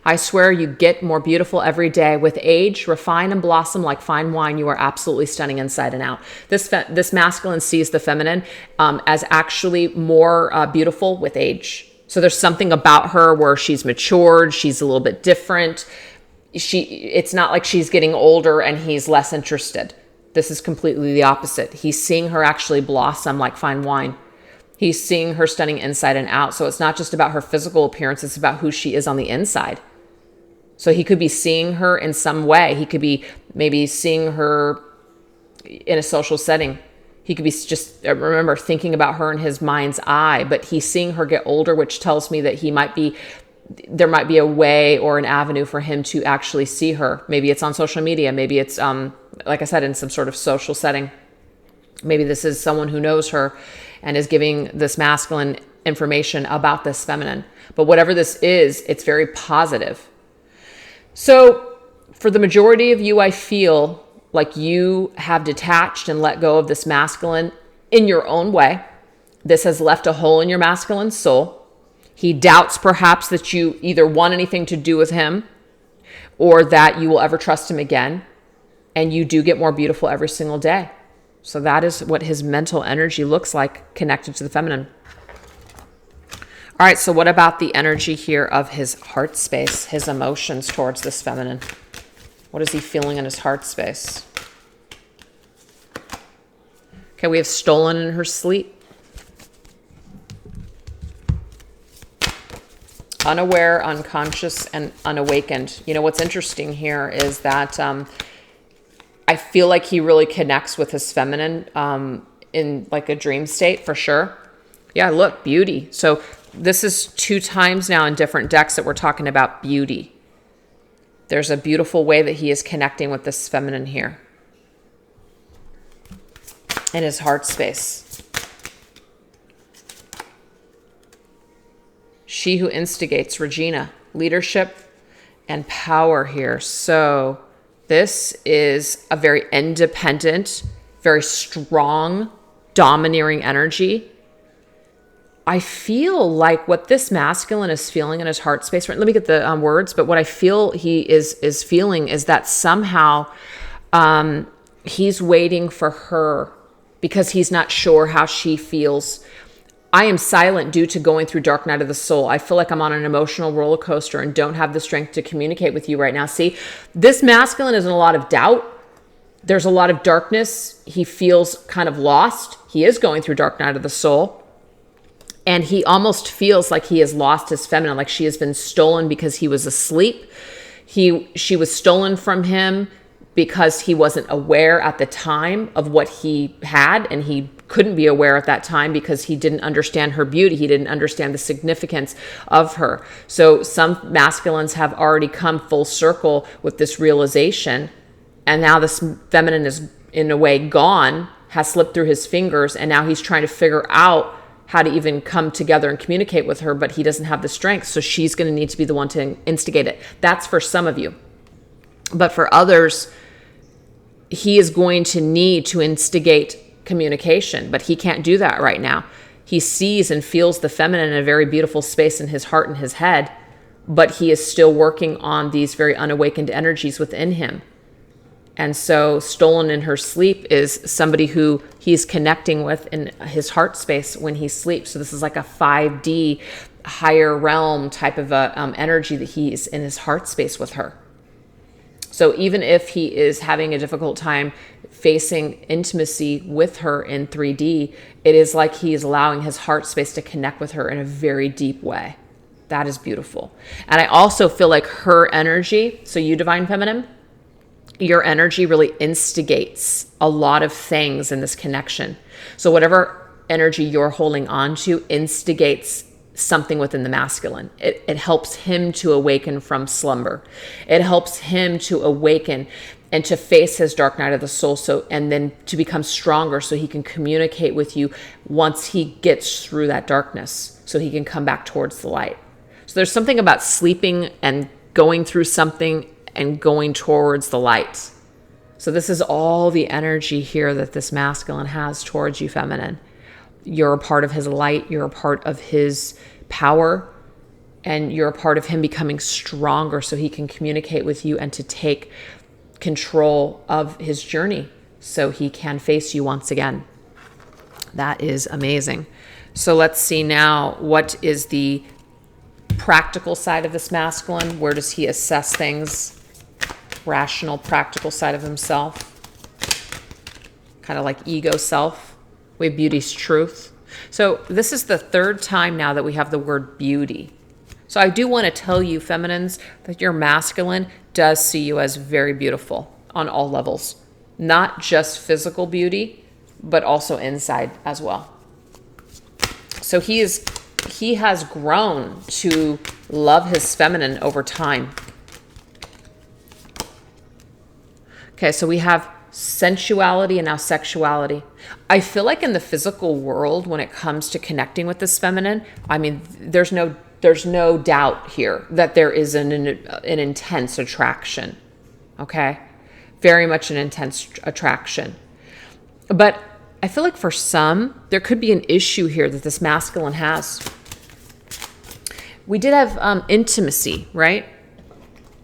I swear you get more beautiful every day. With age, refine and blossom like fine wine. You are absolutely stunning inside and out. This masculine sees the feminine as actually more beautiful with age. So there's something about her where she's matured. She's a little bit different. It's not like she's getting older and he's less interested. This is completely the opposite. He's seeing her actually blossom like fine wine. He's seeing her stunning inside and out. So it's not just about her physical appearance. It's about who she is on the inside. So he could be seeing her in some way. He could be maybe seeing her in a social setting. He could be just, remember, thinking about her in his mind's eye, but he's seeing her get older, which tells me that there might be a way or an avenue for him to actually see her. Maybe it's on social media. Maybe it's, like I said, in some sort of social setting. Maybe this is someone who knows her and is giving this masculine information about this feminine. But whatever this is, it's very positive. So for the majority of you, I feel like you have detached and let go of this masculine in your own way. This has left a hole in your masculine soul. He doubts perhaps that you either want anything to do with him or that you will ever trust him again. And you do get more beautiful every single day. So that is what his mental energy looks like connected to the feminine. All right, so what about the energy here of his heart space, his emotions towards this feminine? What is he feeling in his heart space? Okay, we have stolen in her sleep. Unaware, unconscious, and unawakened. You know, what's interesting here is that I feel like he really connects with his feminine in like a dream state for sure. Yeah, look, beauty. So this is 2 times now in different decks that we're talking about beauty. There's a beautiful way that he is connecting with this feminine here in his heart space. She who instigates, Regina, leadership and power here. So this is a very independent, very strong, domineering energy. I feel like what this masculine is feeling in his heart space, let me get the words, but what I feel he is feeling is that somehow he's waiting for her because he's not sure how she feels. I am silent due to going through dark night of the soul. I feel like I'm on an emotional roller coaster and don't have the strength to communicate with you right now. See, this masculine is in a lot of doubt. There's a lot of darkness. He feels kind of lost. He is going through dark night of the soul. And he almost feels like he has lost his feminine, like she has been stolen because he was asleep. She was stolen from him because he wasn't aware at the time of what he had, and he couldn't be aware at that time because he didn't understand her beauty. He didn't understand the significance of her. So some masculines have already come full circle with this realization, and now this feminine is in a way gone, has slipped through his fingers, and now he's trying to figure out how to even come together and communicate with her, but he doesn't have the strength, so she's going to need to be the one to instigate it. That's for some of you. But for others, he is going to need to instigate communication, but he can't do that right now. He sees and feels the feminine in a very beautiful space in his heart and his head, but he is still working on these very unawakened energies within him. And so stolen in her sleep is somebody who he's connecting with in his heart space when he sleeps. So this is like a 5D higher realm type of energy that he's in his heart space with her. So even if he is having a difficult time facing intimacy with her in 3D, it is like he is allowing his heart space to connect with her in a very deep way. That is beautiful. And I also feel like her energy, so you Divine Feminine, your energy really instigates a lot of things in this connection. So whatever energy you're holding on to instigates something within the masculine. It helps him to awaken from slumber. It helps him to awaken and to face his dark night of the soul, and then to become stronger so he can communicate with you once he gets through that darkness, so he can come back towards the light. So there's something about sleeping and going through something and going towards the light. So this is all the energy here that this masculine has towards you, feminine. You're a part of his light. You're a part of his power. And you're a part of him becoming stronger so he can communicate with you and to take control of his journey so he can face you once again. That is amazing. So let's see now, what is the practical side of this masculine? Where does he assess things? Rational, practical side of himself. Kind of like ego self. We have beauty's truth. So this is the third time now that we have the word beauty. So I do want to tell you, feminines, that your masculine does see you as very beautiful on all levels. Not just physical beauty, but also inside as well. So he has grown to love his feminine over time. Okay, so we have sensuality and now sexuality. I feel like in the physical world, when it comes to connecting with this feminine, I mean, there's no doubt here that there is an intense attraction. Okay, very much an intense attraction. But I feel like for some, there could be an issue here that this masculine has. We did have intimacy, right?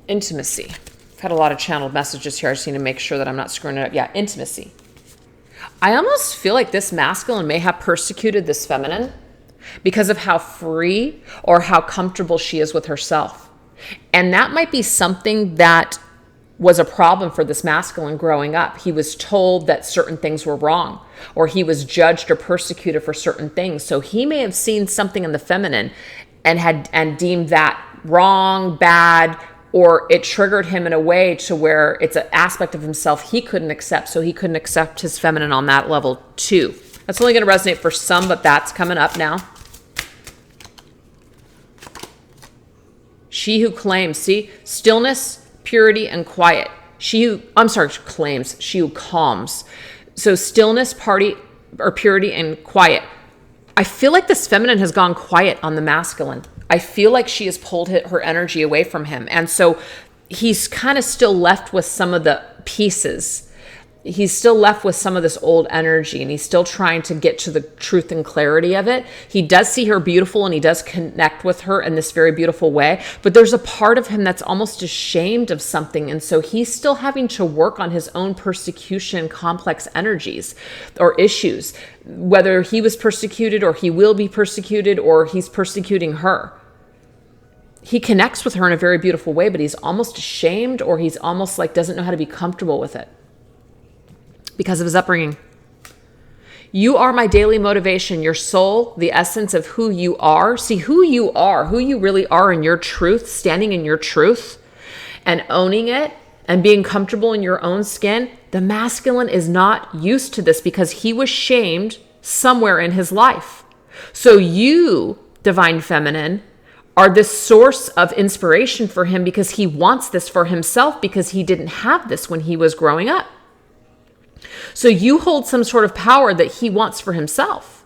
Intimacy. I've had a lot of channeled messages here. I just need to make sure that I'm not screwing it up. Yeah, intimacy. I almost feel like this masculine may have persecuted this feminine because of how free or how comfortable she is with herself. And that might be something that was a problem for this masculine growing up. He was told that certain things were wrong, or he was judged or persecuted for certain things. So he may have seen something in the feminine and deemed that wrong, bad, or it triggered him in a way to where it's an aspect of himself he couldn't accept. So he couldn't accept his feminine on that level too. That's only going to resonate for some, but that's coming up now. She who claims, see, stillness, purity, and quiet. She who calms. So stillness, purity, and quiet. I feel like this feminine has gone quiet on the masculine. I feel like she has pulled her energy away from him. And so he's kind of still left with some of the pieces. He's still left with some of this old energy, and he's still trying to get to the truth and clarity of it. He does see her beautiful, and he does connect with her in this very beautiful way. But there's a part of him that's almost ashamed of something. And so he's still having to work on his own persecution, complex energies or issues, whether he was persecuted or he will be persecuted or he's persecuting her. He connects with her in a very beautiful way, but he's almost ashamed, or he's almost like doesn't know how to be comfortable with it because of his upbringing. You are my daily motivation, your soul, the essence of who you are. See who you are, who you really are in your truth, standing in your truth, and owning it and being comfortable in your own skin, the masculine is not used to this because he was shamed somewhere in his life. So you, divine feminine, are this source of inspiration for him because he wants this for himself because he didn't have this when he was growing up. So you hold some sort of power that he wants for himself.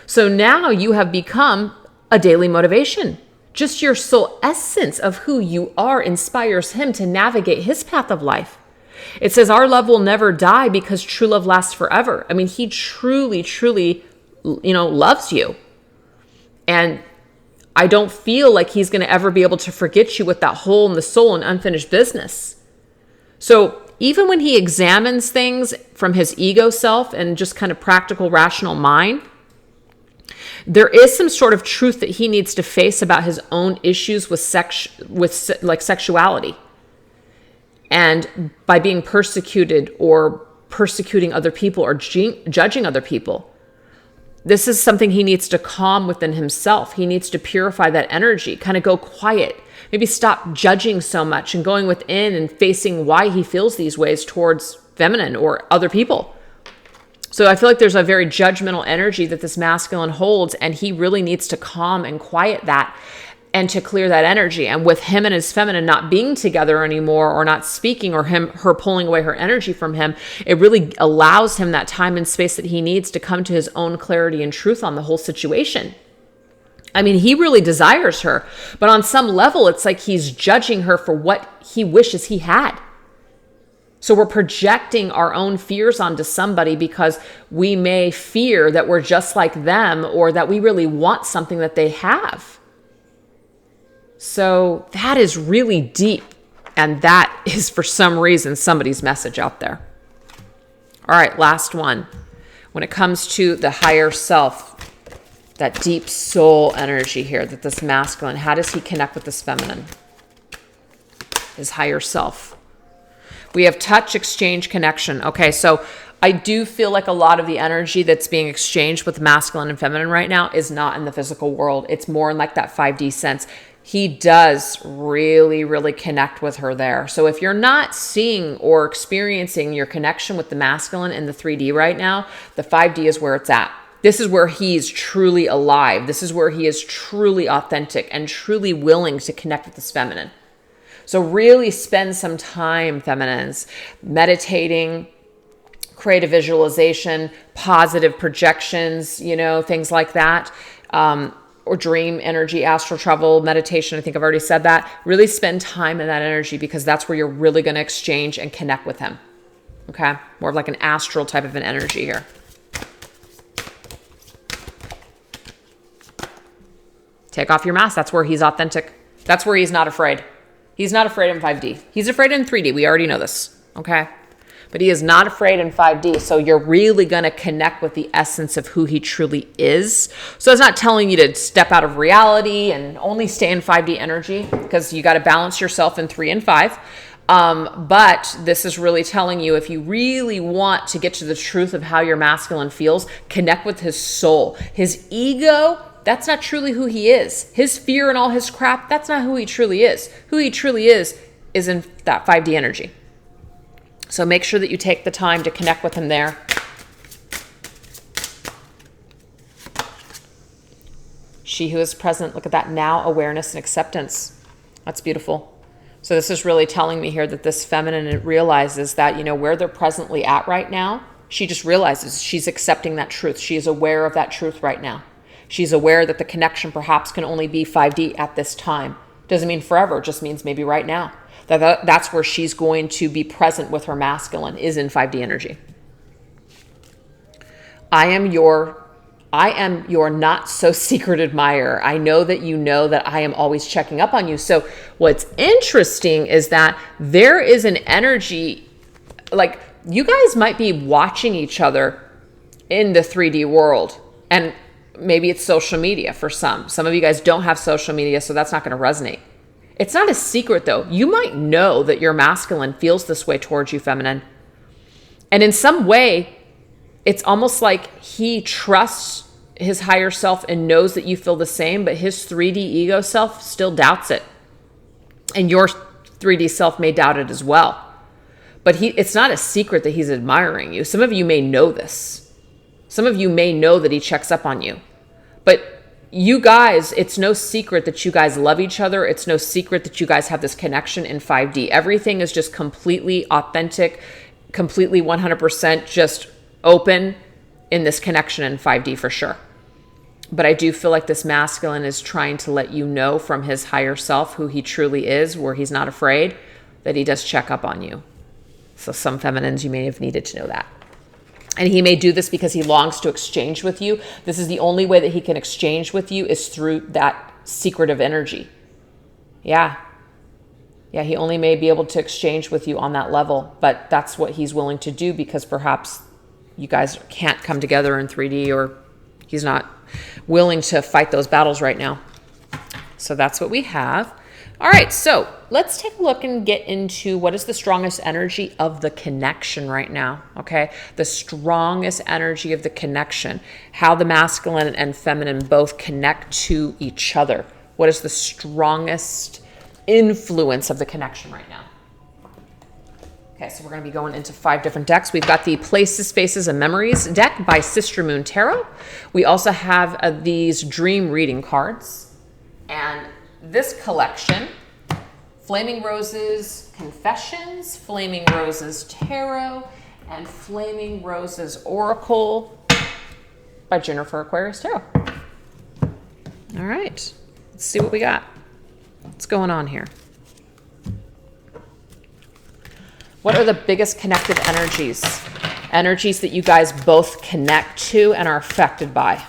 So now you have become a daily motivation. Just your soul essence of who you are inspires him to navigate his path of life. It says our love will never die because true love lasts forever. I mean, he truly, truly, loves you. And I don't feel like he's going to ever be able to forget you with that hole in the soul and unfinished business. So even when he examines things from his ego self and just kind of practical, rational mind, there is some sort of truth that he needs to face about his own issues with sexuality. And by being persecuted or persecuting other people or judging other people. This is something he needs to calm within himself. He needs to purify that energy, kind of go quiet. Maybe stop judging so much and going within and facing why he feels these ways towards feminine or other people. So I feel like there's a very judgmental energy that this masculine holds, and he really needs to calm and quiet that and to clear that energy. And with him and his feminine not being together anymore or not speaking or her pulling away her energy from him, it really allows him that time and space that he needs to come to his own clarity and truth on the whole situation. I mean, he really desires her, but on some level, it's like he's judging her for what he wishes he had. So we're projecting our own fears onto somebody because we may fear that we're just like them or that we really want something that they have. So that is really deep. And that is, for some reason, somebody's message out there. All right, last one. When it comes to the higher self, that deep soul energy here, that this masculine, how does he connect with this feminine? His higher self. We have touch, exchange, connection. Okay, so I do feel like a lot of the energy that's being exchanged with masculine and feminine right now is not in the physical world. It's more in like that 5D sense. He does really, really connect with her there. So if you're not seeing or experiencing your connection with the masculine in the 3D right now, the 5D is where it's at. This is where he's truly alive. This is where he is truly authentic and truly willing to connect with this feminine. So really spend some time, feminines, meditating, creative visualization, positive projections, things like that. Or dream energy, astral travel, meditation. I think I've already said that. Really spend time in that energy because that's where you're really going to exchange and connect with him. Okay? More of like an astral type of an energy here. Take off your mask. That's where he's authentic. That's where he's not afraid. He's not afraid in 5D. He's afraid in 3D. We already know this. Okay? But he is not afraid in 5D. So you're really going to connect with the essence of who he truly is. So it's not telling you to step out of reality and only stay in 5D energy because you got to balance yourself in 3 and 5. But this is really telling you if you really want to get to the truth of how your masculine feels, connect with his soul. His ego, that's not truly who he is. His fear and all his crap, that's not who he truly is. Who he truly is in that 5D energy. So make sure that you take the time to connect with him there. She who is present, look at that now, awareness and acceptance. That's beautiful. So this is really telling me here that this feminine realizes that, where they're presently at right now, she just realizes she's accepting that truth. She is aware of that truth right now. She's aware that the connection perhaps can only be 5D at this time. Doesn't mean forever, it just means maybe right now. That's where she's going to be present with her masculine, is in 5D energy. I am your not so secret admirer. I know that you know that I am always checking up on you. So what's interesting is that there is an energy, like you guys might be watching each other in the 3D world. And maybe it's social media for some. Some of you guys don't have social media, so that's not going to resonate. It's not a secret though. You might know that your masculine feels this way towards you, feminine. And in some way, it's almost like he trusts his higher self and knows that you feel the same, but his 3D ego self still doubts it. And your 3D self may doubt it as well. But it's not a secret that he's admiring you. Some of you may know this. Some of you may know that he checks up on you. But you guys, it's no secret that you guys love each other. It's no secret that you guys have this connection in 5D. Everything is just completely authentic, completely 100% just open in this connection in 5D for sure. But I do feel like this masculine is trying to let you know from his higher self who he truly is, where he's not afraid, that he does check up on you. So some feminines, you may have needed to know that. And he may do this because he longs to exchange with you. This is the only way that he can exchange with you is through that secretive energy. Yeah. Yeah, he only may be able to exchange with you on that level, but that's what he's willing to do because perhaps you guys can't come together in 3D, or he's not willing to fight those battles right now. So that's what we have. All right, so let's take a look and get into what is the strongest energy of the connection right now, okay? The strongest energy of the connection, how the masculine and feminine both connect to each other. What is the strongest influence of the connection right now? Okay, so we're going to be going into 5 different decks. We've got the Places, Spaces, and Memories deck by Sister Moon Tarot. We also have these dream reading cards. And this collection, Flaming Roses Confessions, Flaming Roses Tarot, and Flaming Roses Oracle by Jennifer Aquarius Tarot. All right, let's see what we got. What's going on here? What are the biggest connected energies? Energies that you guys both connect to and are affected by.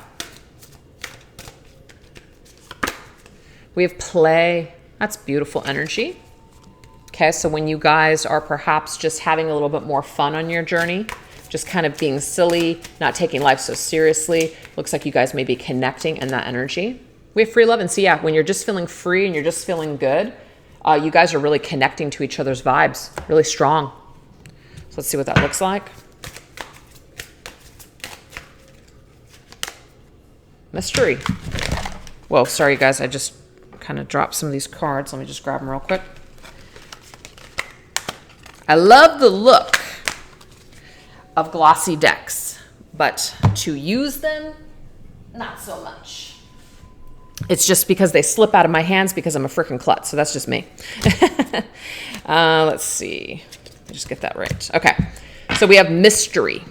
We have play. That's beautiful energy. Okay, so when you guys are perhaps just having a little bit more fun on your journey, just kind of being silly, not taking life so seriously, looks like you guys may be connecting in that energy. We have free love, and see, yeah, when you're just feeling free and you're just feeling good, you guys are really connecting to each other's vibes, really strong. So let's see what that looks like. Mystery. Whoa, sorry guys, I just kind of dropped some of these cards. Let me just grab them real quick. I love the look of glossy decks, but to use them, not so much. It's just because they slip out of my hands because I'm a freaking klutz. So that's just me. Let's see. Let me just get that right. Okay. So we have mystery.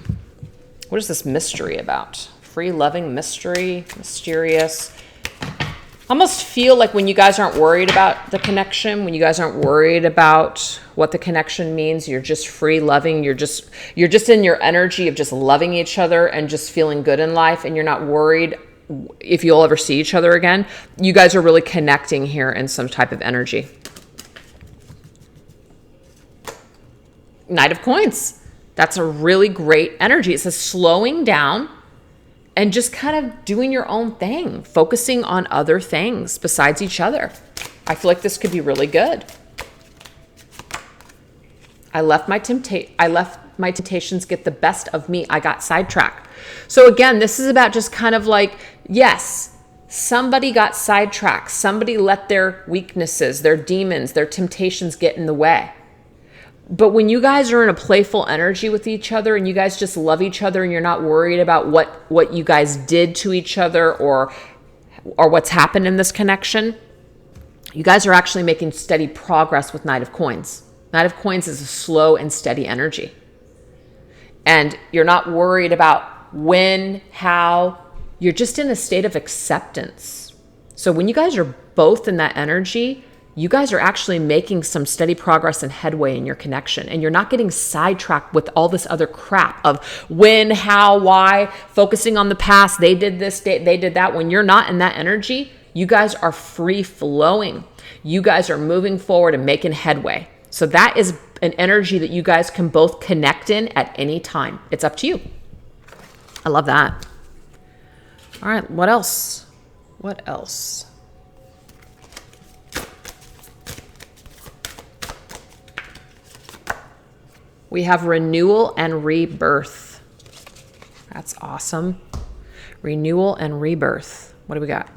What is this mystery about? Free loving mystery, mysterious. Almost feel like when you guys aren't worried about the connection, when you guys aren't worried about what the connection means, you're just free loving, you're just in your energy of just loving each other and just feeling good in life, and you're not worried if you'll ever see each other again. You guys are really connecting here in some type of energy. Knight of Coins. That's a really great energy. It says slowing down and just kind of doing your own thing, focusing on other things besides each other. I feel like this could be really good. I let my temptations get the best of me. I got sidetracked. So again, this is about just kind of like, yes, somebody got sidetracked. Somebody let their weaknesses, their demons, their temptations get in the way. But when you guys are in a playful energy with each other and you guys just love each other and you're not worried about what you guys did to each other or what's happened in this connection, you guys are actually making steady progress with Knight of Coins. Knight of Coins is a slow and steady energy. And you're not worried about when, how, you're just in a state of acceptance. So when you guys are both in that energy, you guys are actually making some steady progress and headway in your connection. And you're not getting sidetracked with all this other crap of when, how, why, focusing on the past. They did this, they did that. When you're not in that energy, you guys are free flowing. You guys are moving forward and making headway. So that is an energy that you guys can both connect in at any time. It's up to you. I love that. All right, what else? What else? We have renewal and rebirth. That's awesome. Renewal and rebirth. What do we got?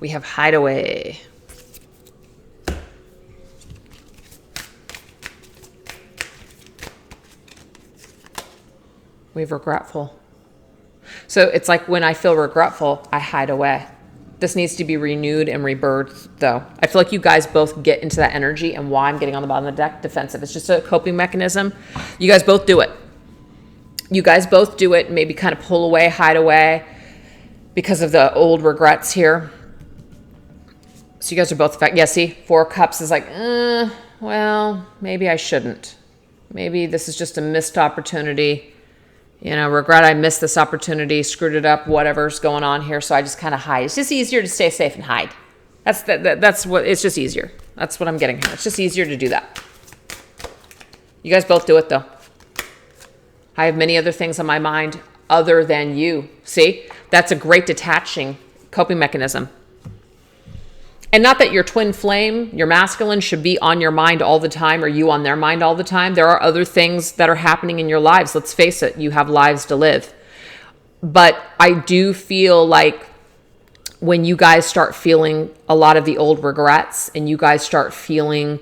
We have hideaway. We have regretful. So it's like when I feel regretful, I hide away. This needs to be renewed and rebirthed, though. I feel like you guys both get into that energy, and why I'm getting on the bottom of the deck, defensive. It's just a coping mechanism. You guys both do it. You guys both do it, maybe kind of pull away, hide away because of the old regrets here. So you guys are both, yeah, see, 4 Cups is like, well, maybe I shouldn't. Maybe this is just a missed opportunity. You know, regret I missed this opportunity, screwed it up, whatever's going on here. So I just kind of hide. It's just easier to stay safe and hide. That's what, it's just easier. That's what I'm getting here. It's just easier to do that. You guys both do it though. I have many other things on my mind other than you. See, that's a great detaching coping mechanism. And not that your twin flame, your masculine, should be on your mind all the time, or you on their mind all the time. There are other things that are happening in your lives. Let's face it, you have lives to live. But I do feel like when you guys start feeling a lot of the old regrets, and you guys start feeling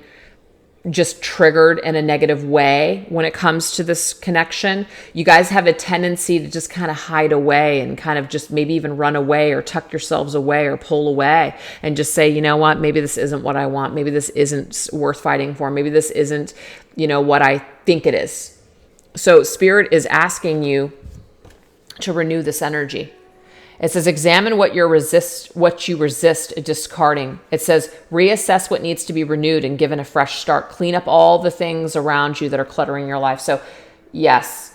just triggered in a negative way when it comes to this connection, you guys have a tendency to just kind of hide away and kind of just maybe even run away or tuck yourselves away or pull away and just say, you know what, maybe this isn't what I want. Maybe this isn't worth fighting for. Maybe this isn't, you know, what I think it is. So Spirit is asking you to renew this energy. It says, examine what you resist discarding. It says, reassess what needs to be renewed and given a fresh start. Clean up all the things around you that are cluttering your life. So yes,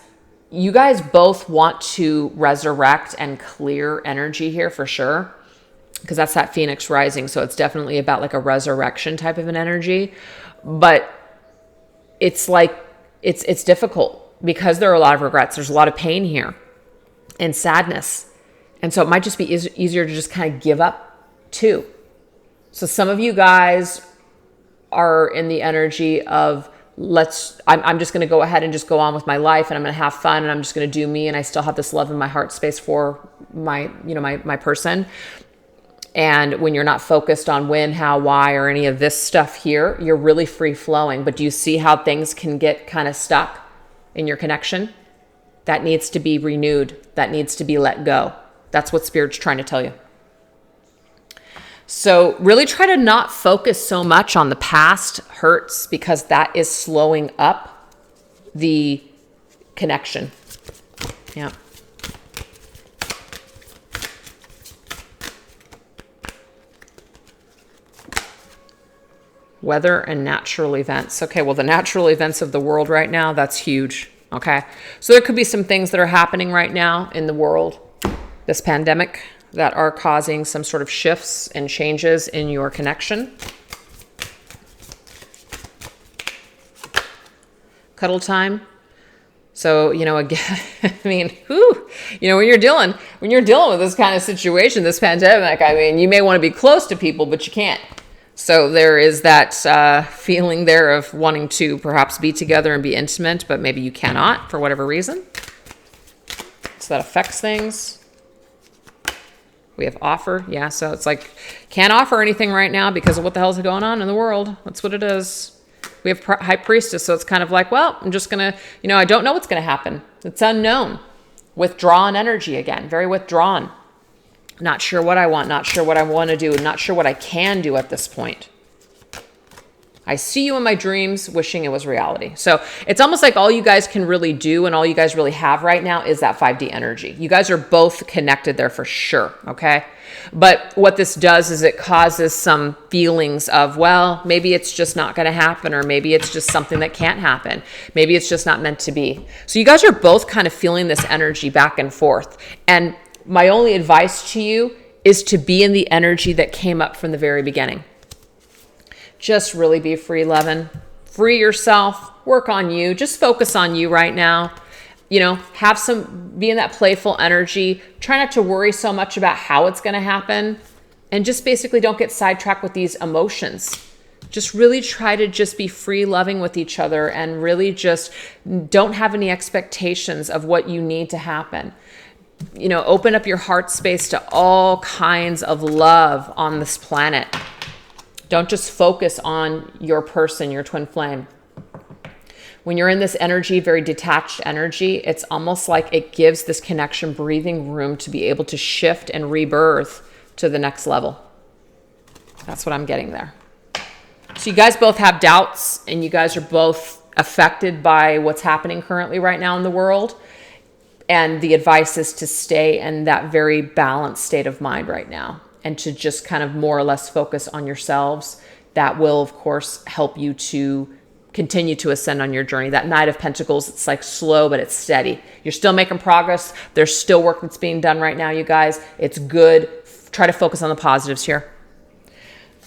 you guys both want to resurrect and clear energy here for sure, because that's that Phoenix rising. So it's definitely about like a resurrection type of an energy. But it's like, it's difficult because there are a lot of regrets. There's a lot of pain here and sadness. And so it might just be easier to just kind of give up too. So some of you guys are in the energy of I'm just going to go ahead and just go on with my life, and I'm going to have fun, and I'm just going to do me. And I still have this love in my heart space for my person. And when you're not focused on when, how, why, or any of this stuff here, you're really free flowing. But do you see how things can get kind of stuck in your connection? That needs to be renewed. That needs to be let go. That's what Spirit's trying to tell you. So really try to not focus so much on the past hurts, because that is slowing up the connection. Yeah. Weather and natural events. Okay, well, the natural events of the world right now, that's huge. Okay, so there could be some things that are happening right now in the world, this pandemic, that are causing some sort of shifts and changes in your connection. Cuddle time. So, you know, again, I mean, you know, when you're dealing with this kind of situation, this pandemic, I mean, you may want to be close to people, but you can't. So there is that feeling there of wanting to perhaps be together and be intimate, but maybe you cannot for whatever reason. So that affects things. We have offer. Yeah, so it's like, can't offer anything right now because of what the hell's going on in the world. That's what it is. We have High Priestess, so it's kind of like, well, I'm just going to, you know, I don't know what's going to happen. It's unknown. Withdrawn energy again, very withdrawn. Not sure what I want, not sure what I want to do, not sure what I can do at this point. I see you in my dreams, wishing it was reality. So it's almost like all you guys can really do and all you guys really have right now is that 5D energy. You guys are both connected there for sure, okay? But what this does is it causes some feelings of, well, maybe it's just not going to happen, or maybe it's just something that can't happen. Maybe it's just not meant to be. So you guys are both kind of feeling this energy back and forth. And my only advice to you is to be in the energy that came up from the very beginning. Just really be free loving, free yourself, work on you, just focus on you right now. You know, be in that playful energy. Try not to worry so much about how it's going to happen, and just basically don't get sidetracked with these emotions. Just really try to just be free loving with each other, and really just don't have any expectations of what you need to happen. you know, open up your heart space to all kinds of love on this planet. Don't just focus on your person, your twin flame. When you're in this energy, very detached energy, it's almost like it gives this connection breathing room to be able to shift and rebirth to the next level. That's what I'm getting there. So you guys both have doubts, and you guys are both affected by what's happening currently right now in the world. And the advice is to stay in that very balanced state of mind right now, and to just kind of more or less focus on yourselves. That will, of course, help you to continue to ascend on your journey. That Knight of Pentacles, it's like slow, but it's steady. You're still making progress. There's still work that's being done right now, you guys. It's good. Try to focus on the positives here.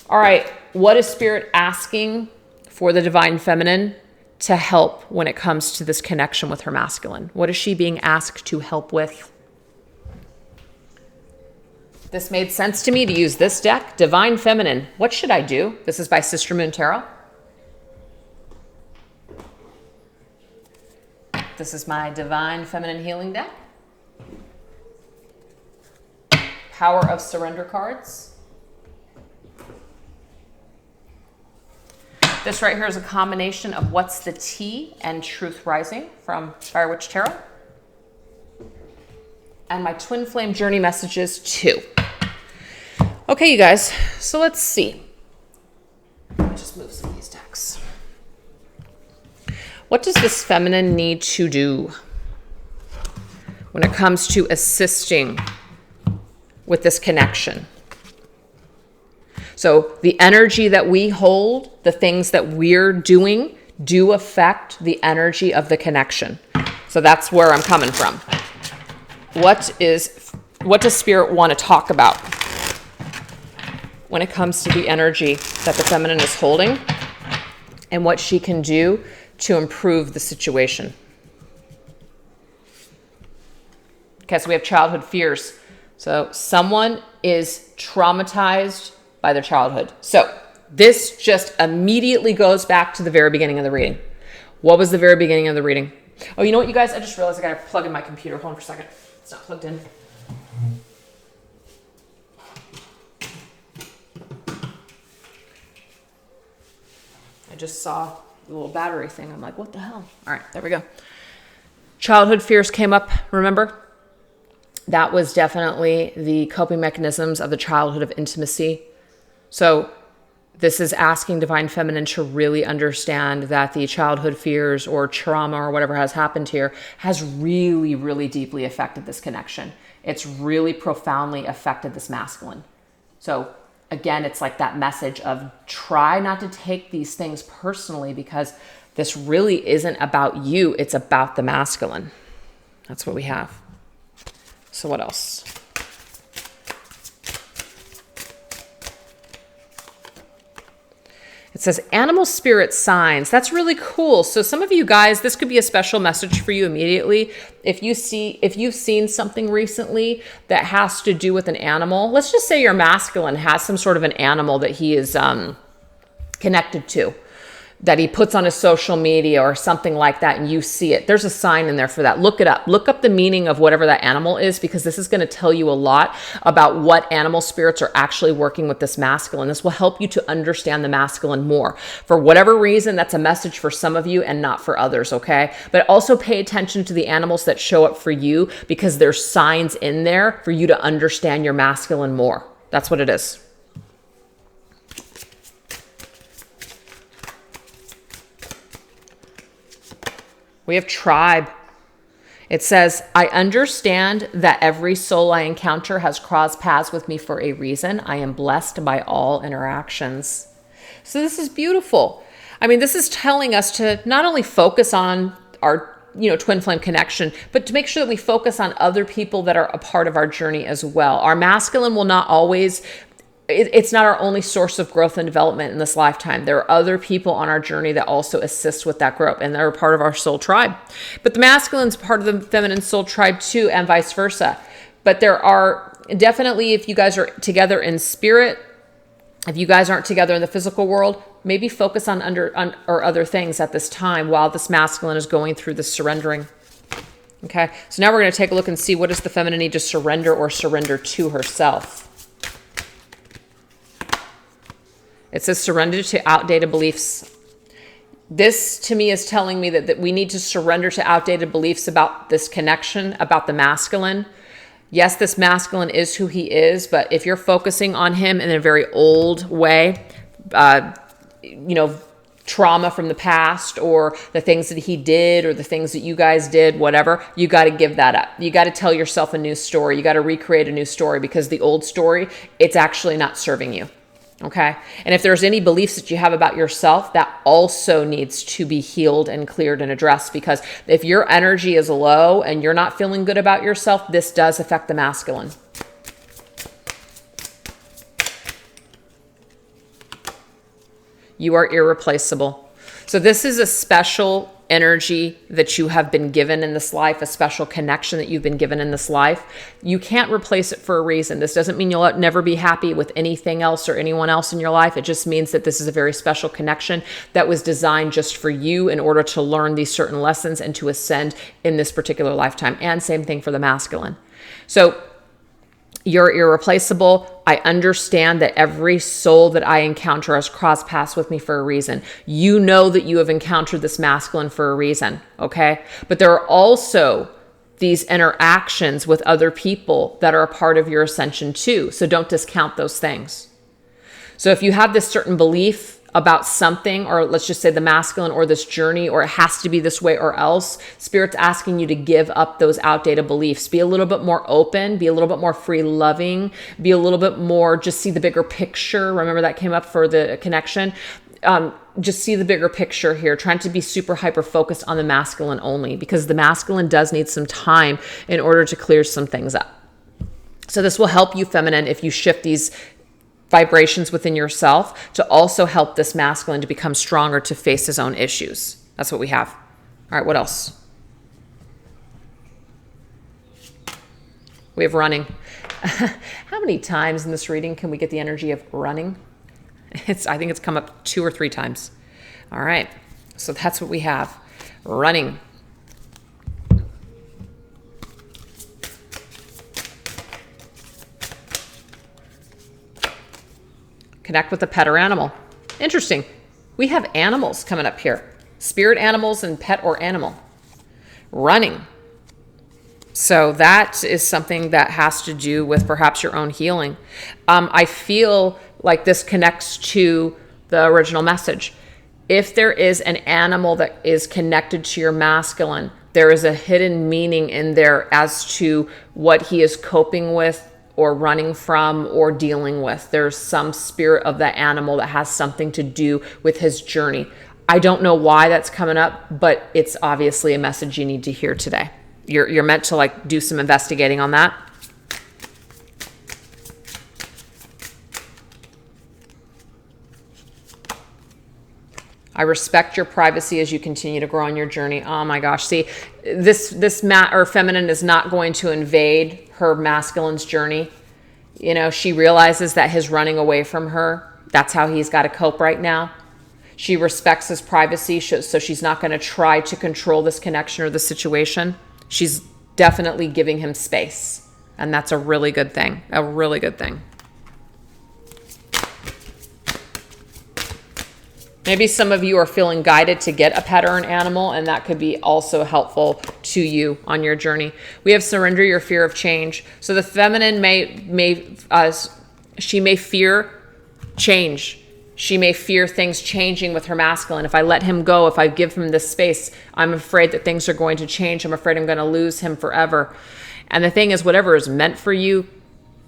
All right. What is Spirit asking for the Divine Feminine to help when it comes to this connection with her masculine? What is she being asked to help with? This made sense to me to use this deck. Divine Feminine. What should I do? This is by Sister Moon Tarot. This is my Divine Feminine Healing deck. Power of Surrender cards. This right here is a combination of What's the Tea and Truth Rising from Fire Witch Tarot. And my Twin Flame Journey messages too. Okay, you guys, so let's see. Let me just move some of these decks. What does this feminine need to do when it comes to assisting with this connection? So the energy that we hold, the things that we're doing, do affect the energy of the connection. So that's where I'm coming from. What does Spirit want to talk about when it comes to the energy that the feminine is holding, and what she can do to improve the situation? Okay, so we have childhood fears. So someone is traumatized by their childhood. So this just immediately goes back to the very beginning of the reading. What was the very beginning of the reading? Oh, you know what, you guys? I just realized I gotta plug in my computer. Hold on for a second. It's not plugged in. I just saw the little battery thing. I'm like, what the hell? All right, there we go. Childhood fears came up, remember? That was definitely the coping mechanisms of the childhood of intimacy. So this is asking Divine Feminine to really understand that the childhood fears or trauma or whatever has happened here has really, really deeply affected this connection. It's really profoundly affected this masculine. So again, it's like that message of try not to take these things personally, because this really isn't about you. It's about the masculine. That's what we have. So what else? It says animal spirit signs. That's really cool. So some of you guys, this could be a special message for you immediately. If you've seen something recently that has to do with an animal, let's just say your masculine has some sort of an animal that he is connected to, that he puts on his social media or something like that, and you see it. There's a sign in there for that. Look it up. Look up the meaning of whatever that animal is, because this is going to tell you a lot about what animal spirits are actually working with this masculine. This will help you to understand the masculine more. For whatever reason, that's a message for some of you and not for others, okay? But also pay attention to the animals that show up for you, because there's signs in there for you to understand your masculine more. That's what it is. We have tribe. It says, I understand that every soul I encounter has crossed paths with me for a reason. I am blessed by all interactions. So this is beautiful. I mean, this is telling us to not only focus on our, twin flame connection, but to make sure that we focus on other people that are a part of our journey as well. Our masculine will not always, it's not our only source of growth and development in this lifetime. There are other people on our journey that also assist with that growth, and they're a part of our soul tribe. But the masculine's part of the feminine soul tribe too, and vice versa. But there are definitely, if you guys are together in spirit, if you guys aren't together in the physical world, maybe focus on other things at this time while this masculine is going through the surrendering. Okay, so now we're going to take a look and see what does the feminine need to surrender or surrender to herself. It says surrender to outdated beliefs. This to me is telling me that we need to surrender to outdated beliefs about this connection, about the masculine. Yes, this masculine is who he is, but if you're focusing on him in a very old way, trauma from the past or the things that he did or the things that you guys did, whatever, you got to give that up. You got to tell yourself a new story. You got to recreate a new story because the old story, it's actually not serving you. Okay. And if there's any beliefs that you have about yourself, that also needs to be healed and cleared and addressed, because if your energy is low and you're not feeling good about yourself, this does affect the masculine. You are irreplaceable. So this is a special energy that you have been given in this life, a special connection that you've been given in this life. You can't replace it for a reason. This doesn't mean you'll never be happy with anything else or anyone else in your life. It just means that this is a very special connection that was designed just for you in order to learn these certain lessons and to ascend in this particular lifetime. And same thing for the masculine. So you're irreplaceable. I understand that every soul that I encounter has crossed paths with me for a reason. You know that you have encountered this masculine for a reason, okay? But there are also these interactions with other people that are a part of your ascension too. So don't discount those things. So if you have this certain belief about something, or let's just say the masculine or this journey, or it has to be this way or else, Spirit's asking you to give up those outdated beliefs. Be a little bit more open, be a little bit more free loving, be a little bit more, just see the bigger picture. Remember that came up for the connection. Just see the bigger picture here, trying to be super hyper focused on the masculine only, because the masculine does need some time in order to clear some things up. So this will help you, feminine, if you shift these vibrations within yourself to also help this masculine to become stronger to face his own issues. That's what we have. All right, what else? We have running. How many times in this reading can we get the energy of running? I think it's come up 2 or 3 times. All right, so that's what we have. Running. Connect with a pet or animal. Interesting. We have animals coming up here. Spirit animals and pet or animal. Running. So that is something that has to do with perhaps your own healing. I feel like this connects to the original message. If there is an animal that is connected to your masculine, there is a hidden meaning in there as to what he is coping with or running from or dealing with. There's some spirit of that animal that has something to do with his journey. I don't know why that's coming up, but it's obviously a message you need to hear today. You're meant to do some investigating on that. I respect your privacy as you continue to grow on your journey. Oh my gosh. See, this feminine is not going to invade her masculine's journey. She realizes that his running away from her, that's how he's got to cope right now. She respects his privacy, so she's not going to try to control this connection or the situation. She's definitely giving him space. And that's a really good thing. A really good thing. Maybe some of you are feeling guided to get a pet or an animal, and that could be also helpful to you on your journey. We have surrender your fear of change. So the feminine she may fear change. She may fear things changing with her masculine. If I let him go, if I give him this space, I'm afraid that things are going to change. I'm afraid I'm going to lose him forever. And the thing is, whatever is meant for you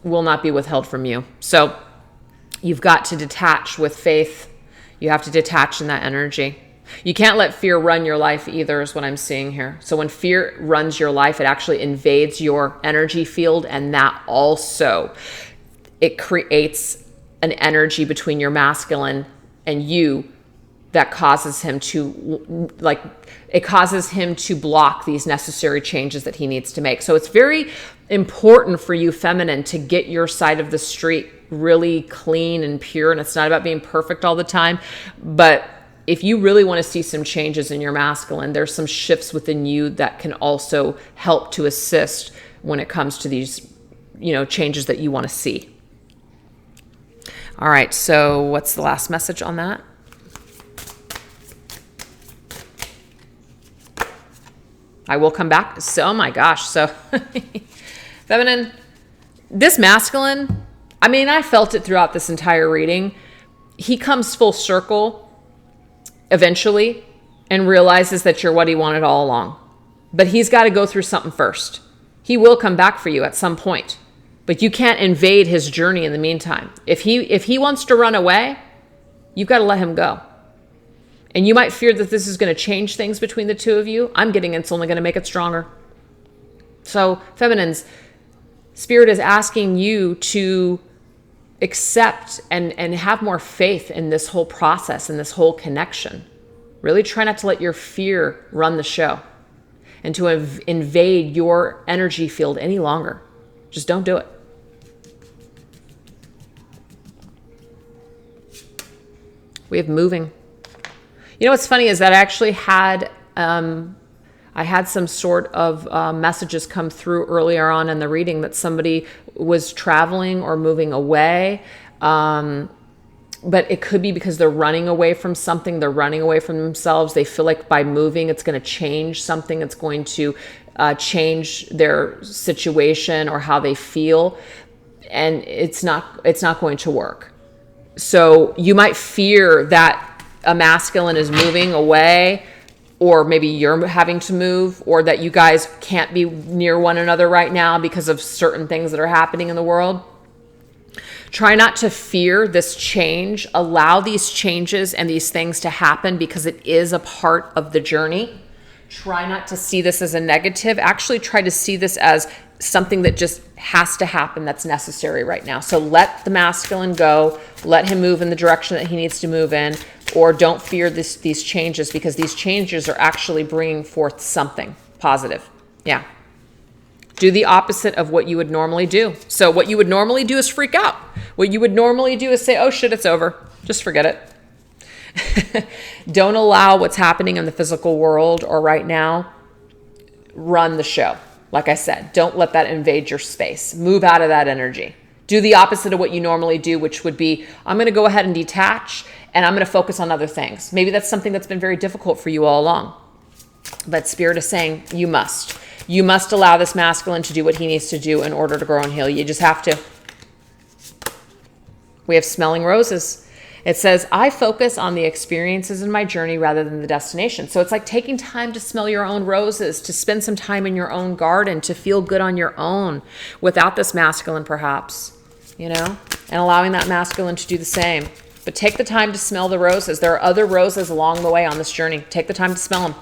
will not be withheld from you. So you've got to detach with faith. You have to detach in that energy. You can't let fear run your life either, is what I'm seeing here. So when fear runs your life, it actually invades your energy field, and that also, it creates an energy between your masculine and you that causes him to block these necessary changes that he needs to make. So it's very important for you, feminine, to get your side of the street really clean and pure. And it's not about being perfect all the time, but if you really want to see some changes in your masculine, there's some shifts within you that can also help to assist when it comes to these, changes that you want to see. All right, so what's the last message on that? I will come back. So, oh my gosh. So, feminine, this masculine, I mean, I felt it throughout this entire reading. He comes full circle eventually and realizes that you're what he wanted all along. But he's got to go through something first. He will come back for you at some point, but you can't invade his journey in the meantime. If he wants to run away, you've got to let him go. And you might fear that this is going to change things between the two of you. I'm getting it's only going to make it stronger. So, feminines, Spirit is asking you to accept and have more faith in this whole process and this whole connection. Really try not to let your fear run the show and to invade your energy field any longer. Just don't do it. We have moving. What's funny is that I actually had some sort of messages come through earlier on in the reading that somebody was traveling or moving away. But it could be because they're running away from something. They're running away from themselves. They feel like by moving, it's going to change something. It's going to change their situation or how they feel. And it's not going to work. So you might fear that a masculine is moving away, or maybe you're having to move, or that you guys can't be near one another right now because of certain things that are happening in the world. Try not to fear this change. Allow these changes and these things to happen because it is a part of the journey. Try not to see this as a negative. Actually, try to see this as something that just has to happen, that's necessary right now. So let the masculine go. Let him move in the direction that he needs to move in. Or don't fear these changes, because these changes are actually bringing forth something positive. Yeah. Do the opposite of what you would normally do. So what you would normally do is freak out. What you would normally do is say, oh shit, it's over. Just forget it. Don't allow what's happening in the physical world or right now run the show. Like I said, don't let that invade your space. Move out of that energy. Do the opposite of what you normally do, which would be, I'm going to go ahead and detach and I'm going to focus on other things. Maybe that's something that's been very difficult for you all along. But Spirit is saying you must. You must allow this masculine to do what he needs to do in order to grow and heal. You just have to. We have smelling roses. It says, I focus on the experiences in my journey rather than the destination. So it's like taking time to smell your own roses, to spend some time in your own garden, to feel good on your own without this masculine perhaps, and allowing that masculine to do the same. But take the time to smell the roses. There are other roses along the way on this journey. Take the time to smell them.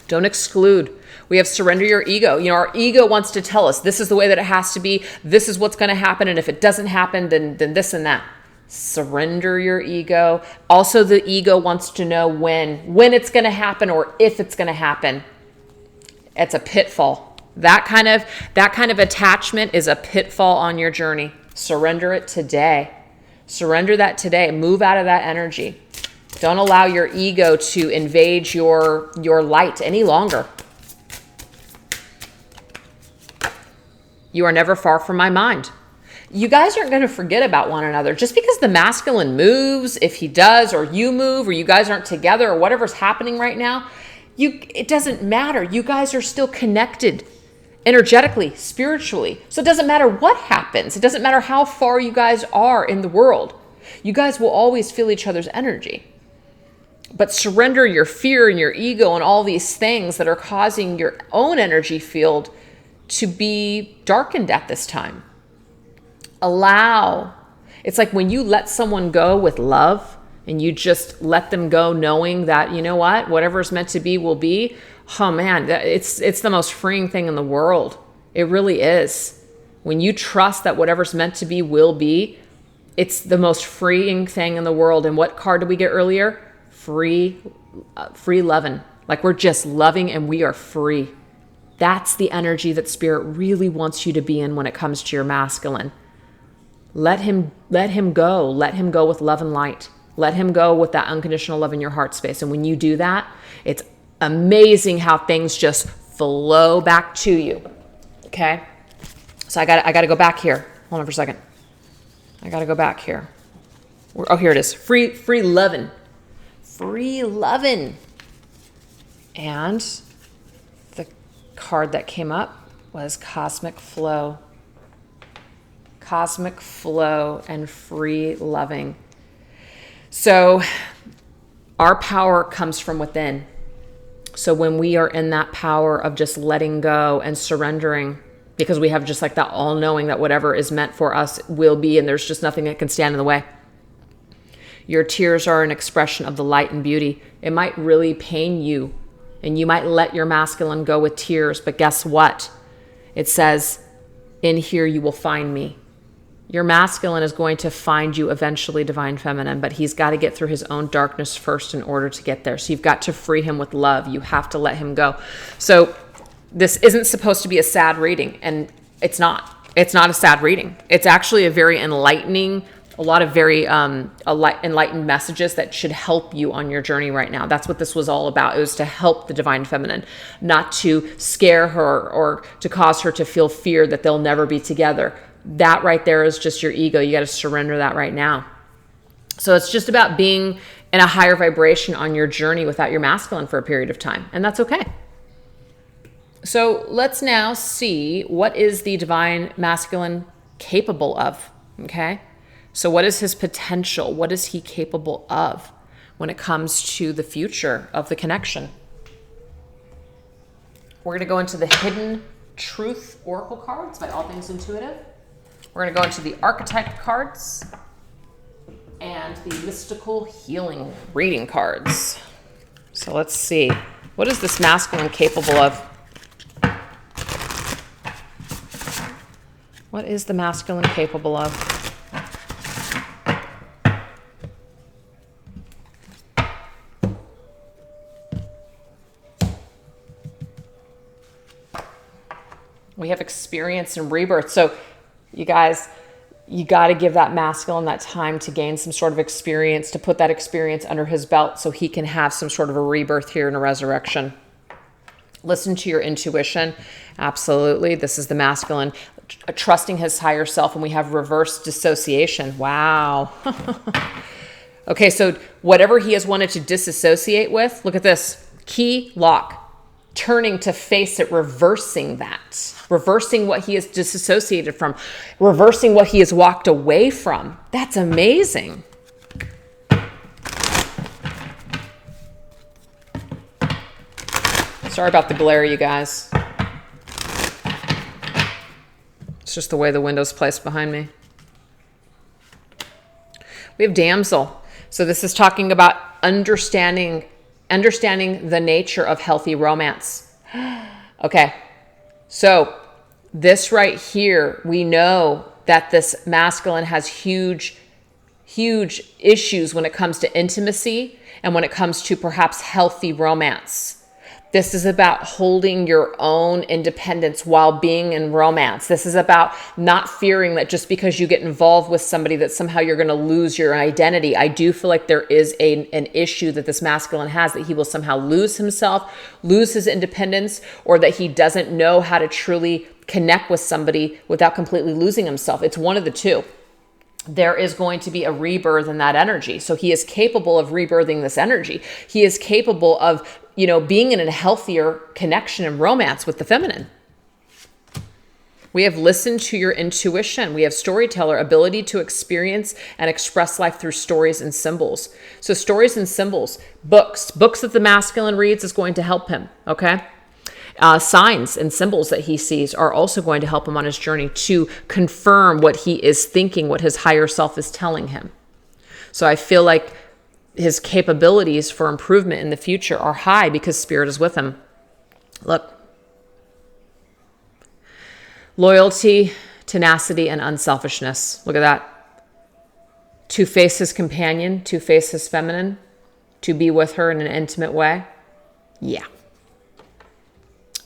Don't exclude. We have surrender your ego. Our ego wants to tell us this is the way that it has to be. This is what's going to happen. And if it doesn't happen, then this and that. Surrender your ego. Also, the ego wants to know when it's going to happen or if it's going to happen. It's a pitfall. That kind of attachment is a pitfall on your journey. Surrender it today. Surrender that today. Move out of that energy. Don't allow your ego to invade your light any longer. You are never far from my mind. You guys aren't going to forget about one another. Just because the masculine moves, if he does, or you move, or you guys aren't together, or whatever's happening right now, it doesn't matter. You guys are still connected energetically, spiritually. So it doesn't matter what happens. It doesn't matter how far you guys are in the world. You guys will always feel each other's energy. But surrender your fear and your ego and all these things that are causing your own energy field to be darkened at this time. Allow. It's like when you let someone go with love and you just let them go knowing that, whatever's meant to be will be. Oh man, it's the most freeing thing in the world. It really is. When you trust that whatever's meant to be will be, it's the most freeing thing in the world. And what card did we get earlier? Free loving. Like we're just loving and we are free. That's the energy that Spirit really wants you to be in when it comes to your masculine. Let him go. Let him go with love and light. Let him go with that unconditional love in your heart space. And when you do that, it's amazing how things just flow back to you. Okay? So I got to go back here. Hold on for a second. I got to go back here. Oh, here it is. Free loving. Free loving. And the card that came up was Cosmic Flow. Cosmic Flow and free loving. So our power comes from within. So when we are in that power of just letting go and surrendering, because we have just like that all knowing that whatever is meant for us will be, and there's just nothing that can stand in the way. Your tears are an expression of the light and beauty. It might really pain you, and you might let your masculine go with tears, but guess what? It says, in here you will find me. Your masculine is going to find you eventually, divine feminine, but he's got to get through his own darkness first in order to get there. So you've got to free him with love. You have to let him go. So this isn't supposed to be a sad reading, and it's not. It's not a sad reading. It's actually a very enlightening, a lot of very enlightened messages that should help you on your journey right now. That's what this was all about. It was to help the divine feminine, not to scare her or to cause her to feel fear that they'll never be together. That right there is just your ego. You got to surrender that right now. So it's just about being in a higher vibration on your journey without your masculine for a period of time. And that's okay. So let's now see, what is the divine masculine capable of? Okay. So what is his potential? What is he capable of when it comes to the future of the connection? We're going to go into the Hidden Truth Oracle cards by All Things Intuitive. We're going to go into the Archetype cards and the Mystical Healing Reading cards. So let's see. What is this masculine capable of? What is the masculine capable of? We have experience and rebirth. So you guys, you got to give that masculine that time to gain some sort of experience, to put that experience under his belt so he can have some sort of a rebirth here and a resurrection. Listen to your intuition. Absolutely. This is the masculine trusting his higher self, and we have reverse dissociation. Wow. Okay, so whatever he has wanted to disassociate with, look at this. Key lock. Turning to face it, reversing that. Reversing what he has disassociated from. Reversing what he has walked away from. That's amazing. Sorry about the glare, you guys. It's just the way the window's placed behind me. We have damsel. So this is talking about understanding the nature of healthy romance. Okay. So this right here, we know that this masculine has huge issues when it comes to intimacy and when it comes to perhaps healthy romance. This is about holding your own independence while being in romance. This is about not fearing that just because you get involved with somebody that somehow you're going to lose your identity. I do feel like there is an issue that this masculine has, that he will somehow lose himself, lose his independence, or that he doesn't know how to truly connect with somebody without completely losing himself. It's one of the two. There is going to be a rebirth in that energy. So he is capable of rebirthing this energy. He is capable of, being in a healthier connection and romance with the feminine. We have listened to your intuition. We have storyteller, ability to experience and express life through stories and symbols. So stories and symbols, books that the masculine reads is going to help him. Okay. Signs and symbols that he sees are also going to help him on his journey to confirm what he is thinking, what his higher self is telling him. So I feel like his capabilities for improvement in the future are high because spirit is with him. Look. Loyalty, tenacity, and unselfishness. Look at that. To face his companion, to face his feminine, to be with her in an intimate way. Yeah.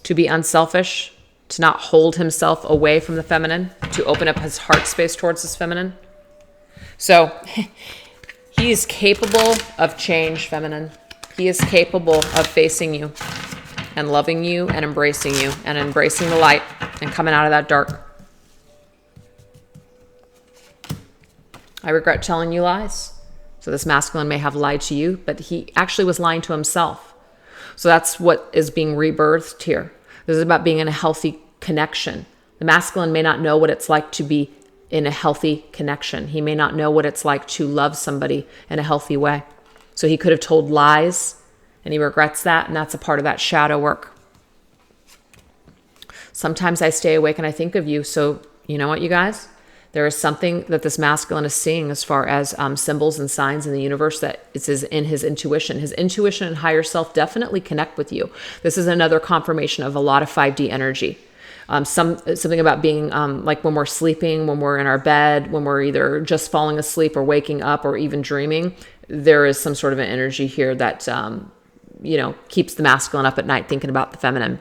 To be unselfish, to not hold himself away from the feminine, to open up his heart space towards his feminine. So He is capable of change, feminine. He is capable of facing you and loving you and embracing the light and coming out of that dark. I regret telling you lies. So this masculine may have lied to you, but he actually was lying to himself. So that's what is being rebirthed here. This is about being in a healthy connection. The masculine may not know what it's like to be in a healthy connection. He may not know what it's like to love somebody in a healthy way. So he could have told lies, and he regrets that, and that's a part of that shadow work. Sometimes I stay awake and I think of you. So you know what, you guys? There is something that this masculine is seeing as far as symbols and signs in the universe that is in his intuition. His intuition and higher self definitely connect with you. This is another confirmation of a lot of 5D energy. Something about being like when we're sleeping, when we're in our bed, when we're either just falling asleep or waking up or even dreaming, there is some sort of an energy here that, keeps the masculine up at night thinking about the feminine.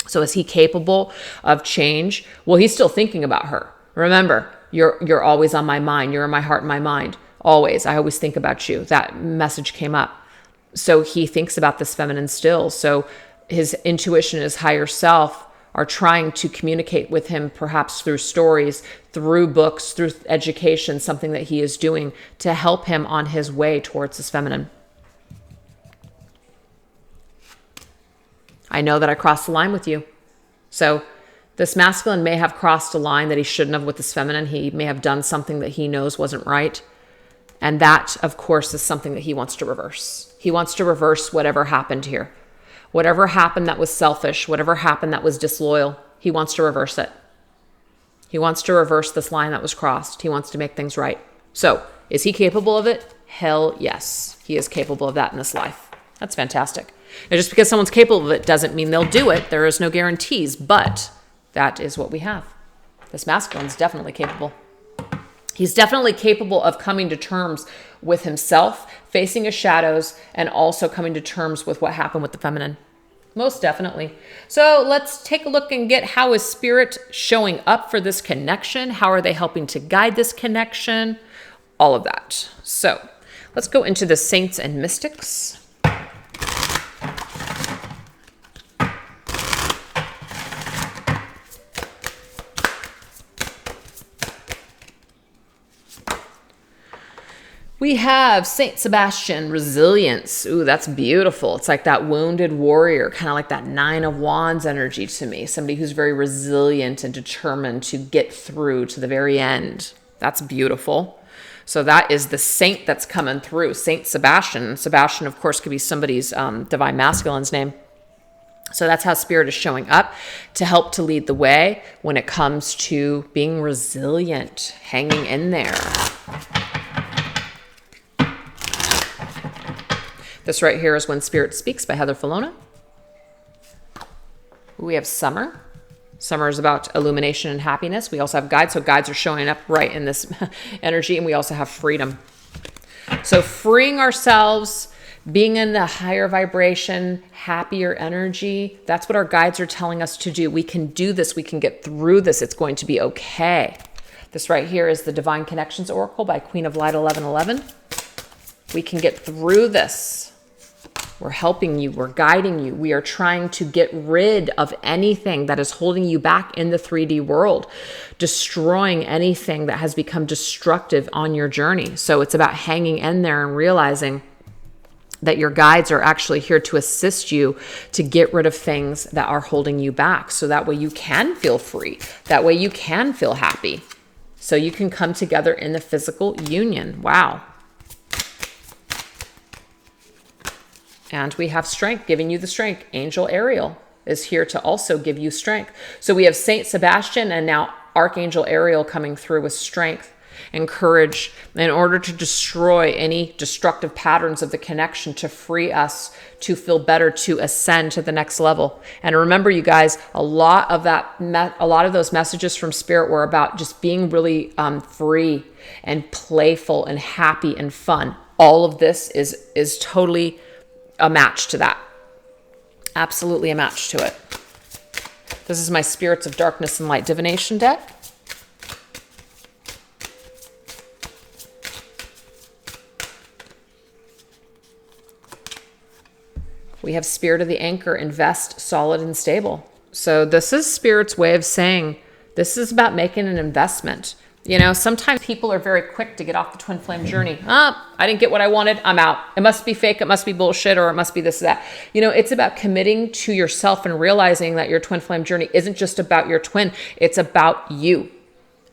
So is he capable of change? Well, he's still thinking about her. Remember, you're always on my mind. You're in my heart and my mind. Always. I always think about you. That message came up. So he thinks about this feminine still. So his intuition, his higher self are trying to communicate with him, perhaps through stories, through books, through education, something that he is doing to help him on his way towards his feminine. I know that I crossed the line with you. So this masculine may have crossed a line that he shouldn't have with this feminine. He may have done something that he knows wasn't right. And that, of course, is something that he wants to reverse. He wants to reverse whatever happened here. Whatever happened that was selfish, whatever happened that was disloyal, he wants to reverse it. He wants to reverse this line that was crossed. He wants to make things right. So, is he capable of it? Hell yes. He is capable of that in this life. That's fantastic. Now, just because someone's capable of it doesn't mean they'll do it. There is no guarantees, but that is what we have. This masculine is definitely capable. He's definitely capable of coming to terms with himself, facing his shadows, and also coming to terms with what happened with the feminine. Most definitely. So let's take a look and get how is spirit showing up for this connection? How are they helping to guide this connection? All of that. So let's go into the saints and mystics. We have Saint Sebastian, resilience. Ooh, that's beautiful. It's like that wounded warrior, kind of like that 9 of Wands energy to me. Somebody who's very resilient and determined to get through to the very end. That's beautiful. So that is the saint that's coming through, Saint Sebastian. Sebastian, of course, could be somebody's divine masculine's name. So that's how spirit is showing up to help to lead the way when it comes to being resilient, hanging in there. This right here is When Spirit Speaks by Heather Filona. We have Summer. Summer is about illumination and happiness. We also have Guides. So guides are showing up right in this energy. And we also have Freedom. So freeing ourselves, being in the higher vibration, happier energy. That's what our guides are telling us to do. We can do this. We can get through this. It's going to be okay. This right here is the Divine Connections Oracle by Queen of Light 1111. We can get through this. We're helping you. We're guiding you. We are trying to get rid of anything that is holding you back in the 3D world, destroying anything that has become destructive on your journey. So it's about hanging in there and realizing that your guides are actually here to assist you to get rid of things that are holding you back. So that way you can feel free. That way you can feel happy. So you can come together in the physical union. Wow. And we have strength, giving you the strength. Angel Ariel is here to also give you strength. So we have Saint Sebastian and now Archangel Ariel coming through with strength and courage in order to destroy any destructive patterns of the connection, to free us, to feel better, to ascend to the next level. And remember, you guys, a lot of those messages from Spirit were about just being really free and playful and happy and fun. All of this is totally a match to that. Absolutely a match to it. This is my Spirits of Darkness and Light Divination deck. have Spirit of the Anchor, invest, solid and stable. So this is Spirit's way of saying this is about making an investment. You know, sometimes people are very quick to get off the twin flame journey. I didn't get what I wanted. I'm out. It must be fake. It must be bullshit, or it must be this, that. You know, it's about committing to yourself and realizing that your twin flame journey isn't just about your twin. It's about you.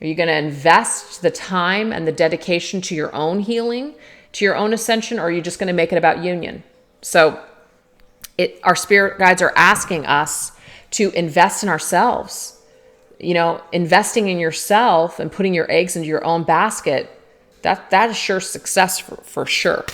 Are you going to invest the time and the dedication to your own healing, to your own ascension, or are you just going to make it about union? So our spirit guides are asking us to invest in ourselves. You know, investing in yourself and putting your eggs into your own basket, that is sure success for sure.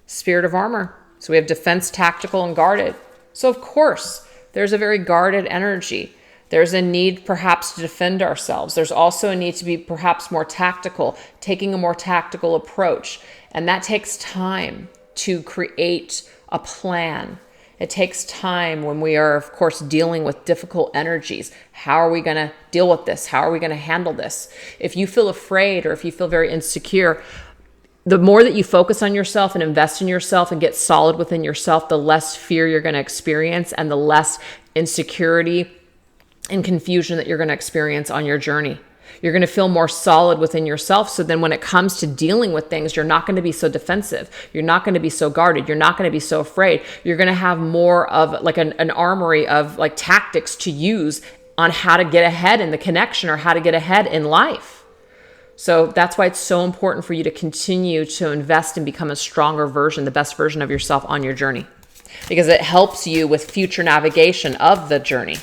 Spirit of armor. So we have defense, tactical, and guarded. So of course, there's a very guarded energy. There's a need perhaps to defend ourselves. There's also a need to be perhaps more tactical, taking a more tactical approach. And that takes time to create a plan. It takes time when we are, of course, dealing with difficult energies. How are we going to deal with this? How are we going to handle this? If you feel afraid or if you feel very insecure, the more that you focus on yourself and invest in yourself and get solid within yourself, the less fear you're going to experience and the less insecurity and confusion that you're going to experience on your journey. You're going to feel more solid within yourself. So then when it comes to dealing with things, you're not going to be so defensive. You're not going to be so guarded. You're not going to be so afraid. You're going to have more of like an armory of like tactics to use on how to get ahead in the connection or how to get ahead in life. So that's why it's so important for you to continue to invest and become a stronger version, the best version of yourself on your journey, because it helps you with future navigation of the journey.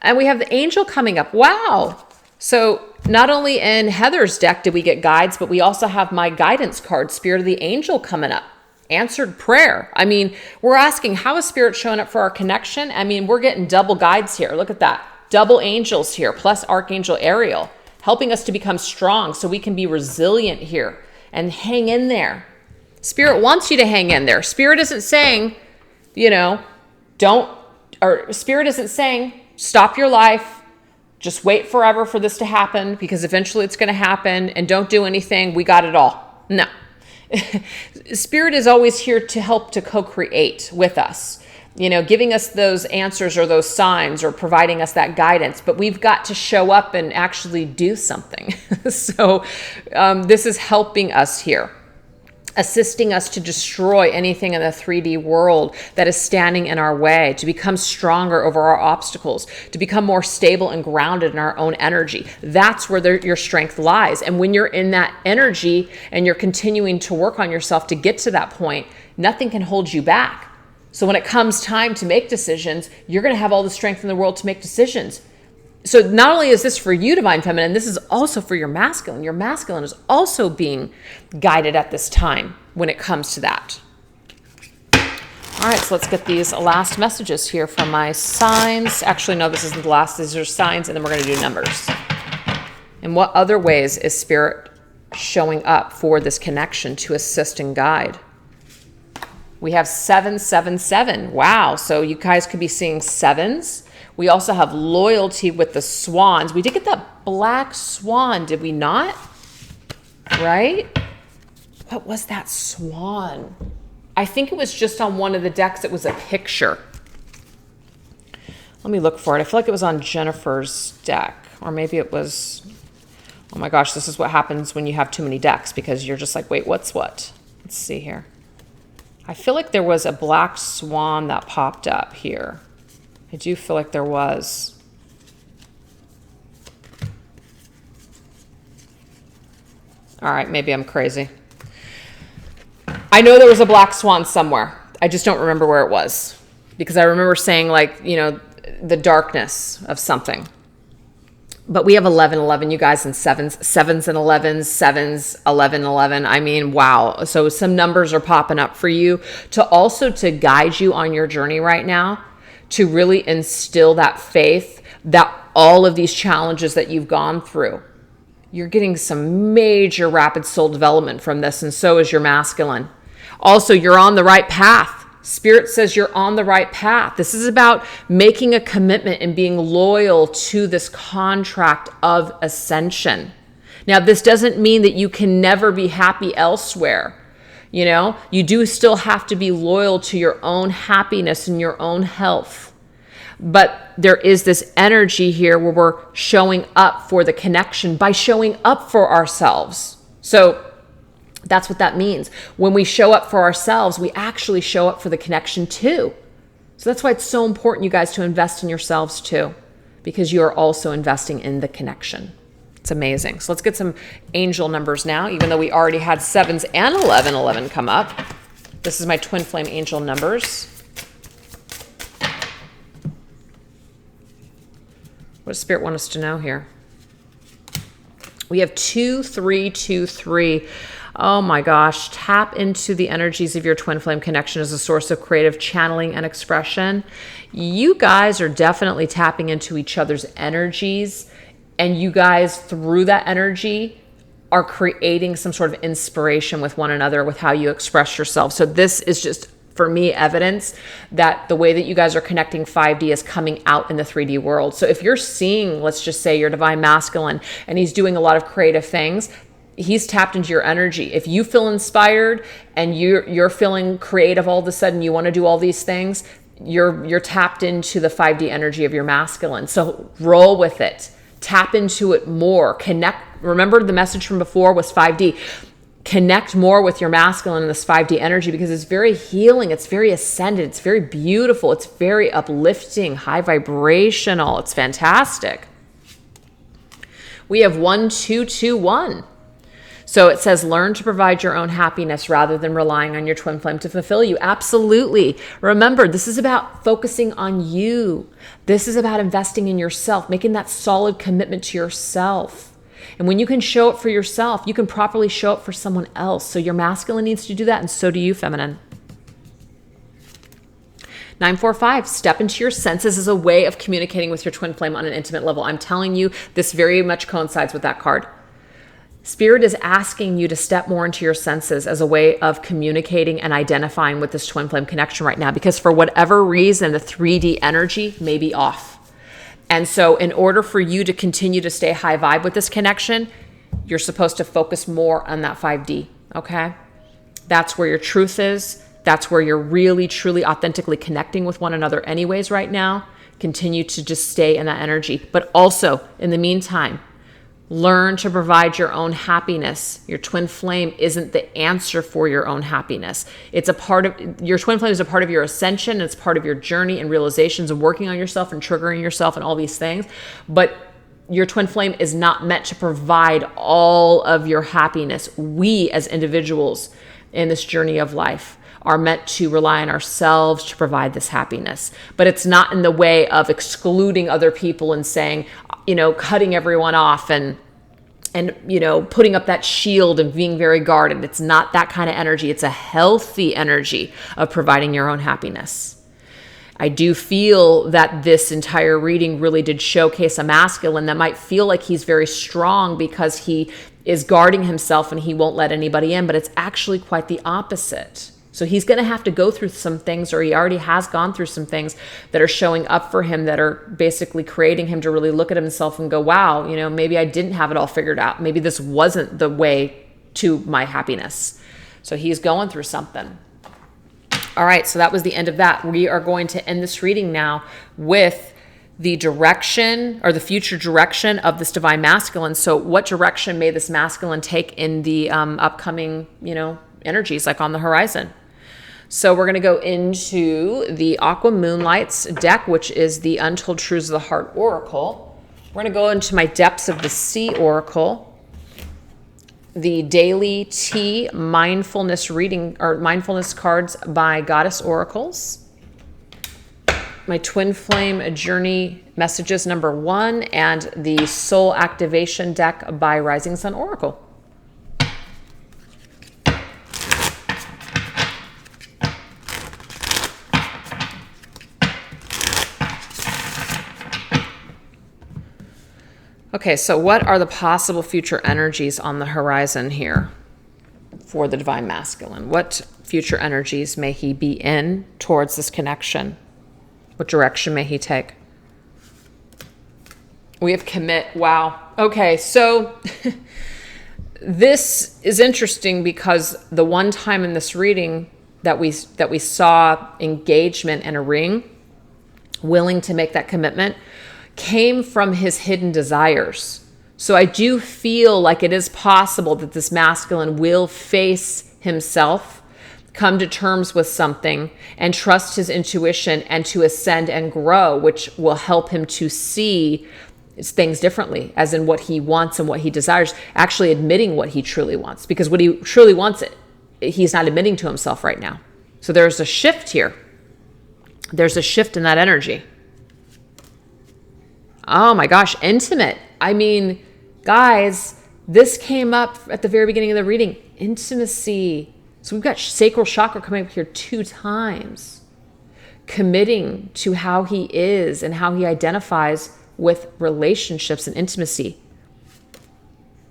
And we have the angel coming up. Wow. So not only in Heather's deck did we get guides, but we also have my guidance card, Spirit of the Angel, coming up. Answered prayer. I mean, we're asking, how is Spirit showing up for our connection? I mean, we're getting double guides here. Look at that. Double angels here, plus Archangel Ariel, helping us to become strong so we can be resilient here and hang in there. Spirit wants you to hang in there. Spirit isn't saying, Spirit isn't saying, stop your life, just wait forever for this to happen because eventually it's going to happen, and don't do anything. We got it all. No. Spirit is always here to help to co-create with us, giving us those answers or those signs or providing us that guidance, but we've got to show up and actually do something. So this is helping us here, assisting us to destroy anything in the 3D world that is standing in our way, to become stronger over our obstacles, to become more stable and grounded in our own energy. That's where your strength lies. And when you're in that energy and you're continuing to work on yourself to get to that point, nothing can hold you back. So when it comes time to make decisions, you're going to have all the strength in the world to make decisions. So not only is this for you, Divine Feminine, this is also for your masculine. Your masculine is also being guided at this time when it comes to that. All right, so let's get these last messages here from my signs. Actually, no, this isn't the last. These are signs, and then we're going to do numbers. In what other ways is Spirit showing up for this connection to assist and guide? We have 777. Wow, so you guys could be seeing sevens. We also have loyalty with the swans. We did get that black swan, did we not? Right? What was that swan? I think it was just on one of the decks. It was a picture. Let me look for it. I feel like it was on Jennifer's deck. Or maybe it was... Oh my gosh, this is what happens when you have too many decks, because you're just like, wait, what's what? Let's see here. I feel like there was a black swan that popped up here. I do feel like there was. All right, maybe I'm crazy. I know there was a black swan somewhere. I just don't remember where it was, because I remember saying the darkness of something. But we have 11, you guys, and sevens and 11s, sevens, 11. I mean, wow. So some numbers are popping up for you to guide you on your journey right now, to really instill that faith that all of these challenges that you've gone through, you're getting some major rapid soul development from this, and so is your masculine. Also, you're on the right path. Spirit says you're on the right path. This is about making a commitment and being loyal to this contract of ascension. Now, this doesn't mean that you can never be happy elsewhere. You know, you do still have to be loyal to your own happiness and your own health. But there is this energy here where we're showing up for the connection by showing up for ourselves. So that's what that means. When we show up for ourselves, we actually show up for the connection too. So that's why it's so important, you guys, to invest in yourselves too, because you are also investing in the connection. It's amazing. So let's get some angel numbers now, even though we already had 7s and 11 come up. This is my twin flame angel numbers. What does Spirit want us to know here? We have 2, 3, 2, 3. Oh my gosh, tap into the energies of your twin flame connection as a source of creative channeling and expression. You guys are definitely tapping into each other's energies, and you guys, through that energy, are creating some sort of inspiration with one another with how you express yourself. So this is just, for me, evidence that the way that you guys are connecting 5D is coming out in the 3D world. So if you're seeing, let's just say, your divine masculine, and he's doing a lot of creative things, he's tapped into your energy. If you feel inspired and you're feeling creative all of a sudden, you want to do all these things, you're tapped into the 5D energy of your masculine. So roll with it. Tap into it more. Connect. Remember, the message from before was 5D. Connect more with your masculine in this 5D energy, because it's very healing. It's very ascended. It's very beautiful. It's very uplifting, high vibrational. It's fantastic. We have 1, 2, 2, 1. So it says, learn to provide your own happiness rather than relying on your twin flame to fulfill you. Absolutely. Remember, this is about focusing on you. This is about investing in yourself, making that solid commitment to yourself. And when you can show up for yourself, you can properly show up for someone else. So your masculine needs to do that, and so do you, feminine. 945, step into your senses as a way of communicating with your twin flame on an intimate level. I'm telling you, this very much coincides with that card. Spirit is asking you to step more into your senses as a way of communicating and identifying with this twin flame connection right now, because for whatever reason, the 3D energy may be off. And so in order for you to continue to stay high vibe with this connection, you're supposed to focus more on that 5D, okay? That's where your truth is. That's where you're really, truly, authentically connecting with one another anyways right now. Continue to just stay in that energy. But also, in the meantime, learn to provide your own happiness. Your twin flame isn't the answer for your own happiness. It's a part of, your twin flame is a part of your ascension. It's part of your journey and realizations of working on yourself and triggering yourself and all these things. But your twin flame is not meant to provide all of your happiness. We as individuals in this journey of life are meant to rely on ourselves to provide this happiness. But it's not in the way of excluding other people and saying, you know, cutting everyone off and you know, putting up that shield and being very guarded. It's not that kind of energy. It's a healthy energy of providing your own happiness. I do feel that this entire reading really did showcase a masculine that might feel like he's very strong because he is guarding himself and he won't let anybody in, but it's actually quite the opposite. So he's going to have to go through some things, or he already has gone through some things that are showing up for him that are basically creating him to really look at himself and go, wow, you know, maybe I didn't have it all figured out. Maybe this wasn't the way to my happiness. So he's going through something. All right, so that was the end of that. We are going to end this reading now with the direction or the future direction of this divine masculine. So what direction may this masculine take in the upcoming, you know, energies like on the horizon? So we're going to go into the Aqua Moonlights deck, which is the Untold Truths of the Heart Oracle. We're going to go into my Depths of the Sea Oracle, the Daily Tea Mindfulness reading, or Mindfulness cards by Goddess Oracles, my Twin Flame Journey Messages #1, and the Soul Activation deck by Rising Sun Oracle. Okay, so what are the possible future energies on the horizon here? for the divine masculine? What future energies may he be in towards this connection? What direction may he take? We have commit. Wow. Okay, so this is interesting because the one time in this reading that we saw engagement and a ring, willing to make that commitment, came from his hidden desires. So I do feel like it is possible that this masculine will face himself, come to terms with something, and trust his intuition and to ascend and grow, which will help him to see things differently, as in what he wants and what he desires, actually admitting what he truly wants. Because what he truly wants, he's not admitting to himself right now. So there's a shift here. There's a shift in that energy. Oh my gosh, intimate. I mean, guys, this came up at the very beginning of the reading. Intimacy. So we've got sacral chakra coming up here 2 times. Committing to how he is and how he identifies with relationships and intimacy.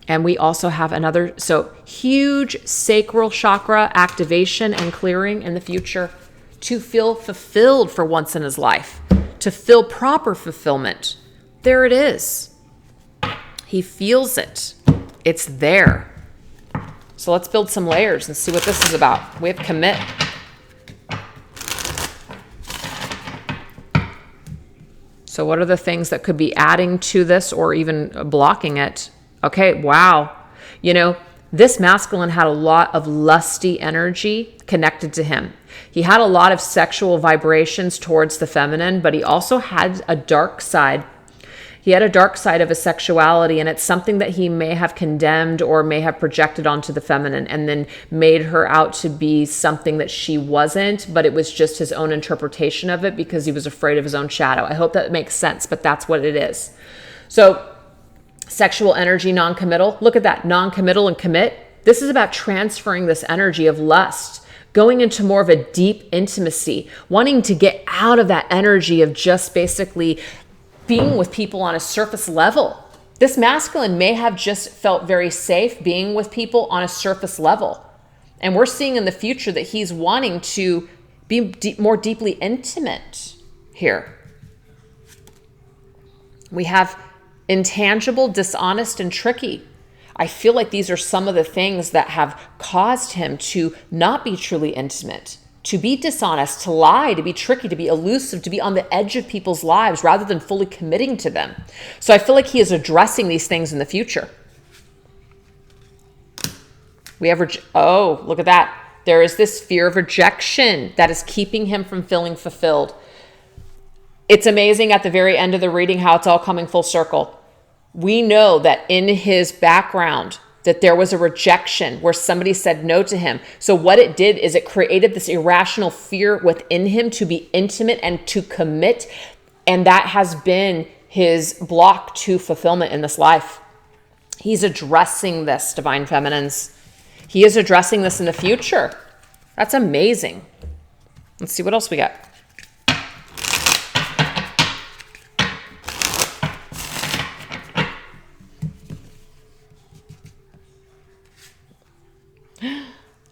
And we also have another, so huge sacral chakra activation and clearing in the future to feel fulfilled for once in his life, to feel proper fulfillment. There it is. He feels it. It's there. So let's build some layers and see what this is about. We have commit. So what are the things that could be adding to this or even blocking it? Okay, wow. You know, this masculine had a lot of lusty energy connected to him. He had a lot of sexual vibrations towards the feminine, but he also had a dark side. He had a dark side of his sexuality, and it's something that he may have condemned or may have projected onto the feminine and then made her out to be something that she wasn't, but it was just his own interpretation of it because he was afraid of his own shadow. I hope that makes sense, but that's what it is. So sexual energy, non-committal. Look at that, non-committal and commit. This is about transferring this energy of lust, going into more of a deep intimacy, wanting to get out of that energy of just basically being with people on a surface level. This masculine may have just felt very safe being with people on a surface level. And we're seeing in the future that he's wanting to be more deeply intimate here. We have intangible, dishonest, and tricky. I feel like these are some of the things that have caused him to not be truly intimate, to be dishonest, to lie, to be tricky, to be elusive, to be on the edge of people's lives rather than fully committing to them. So I feel like he is addressing these things in the future. We have, oh, look at that. There is this fear of rejection that is keeping him from feeling fulfilled. It's amazing at the very end of the reading how it's all coming full circle. We know that in his background, that there was a rejection where somebody said no to him. So what it did is it created this irrational fear within him to be intimate and to commit. And that has been his block to fulfillment in this life. He's addressing this, divine feminines. He is addressing this in the future. That's amazing. Let's see what else we got.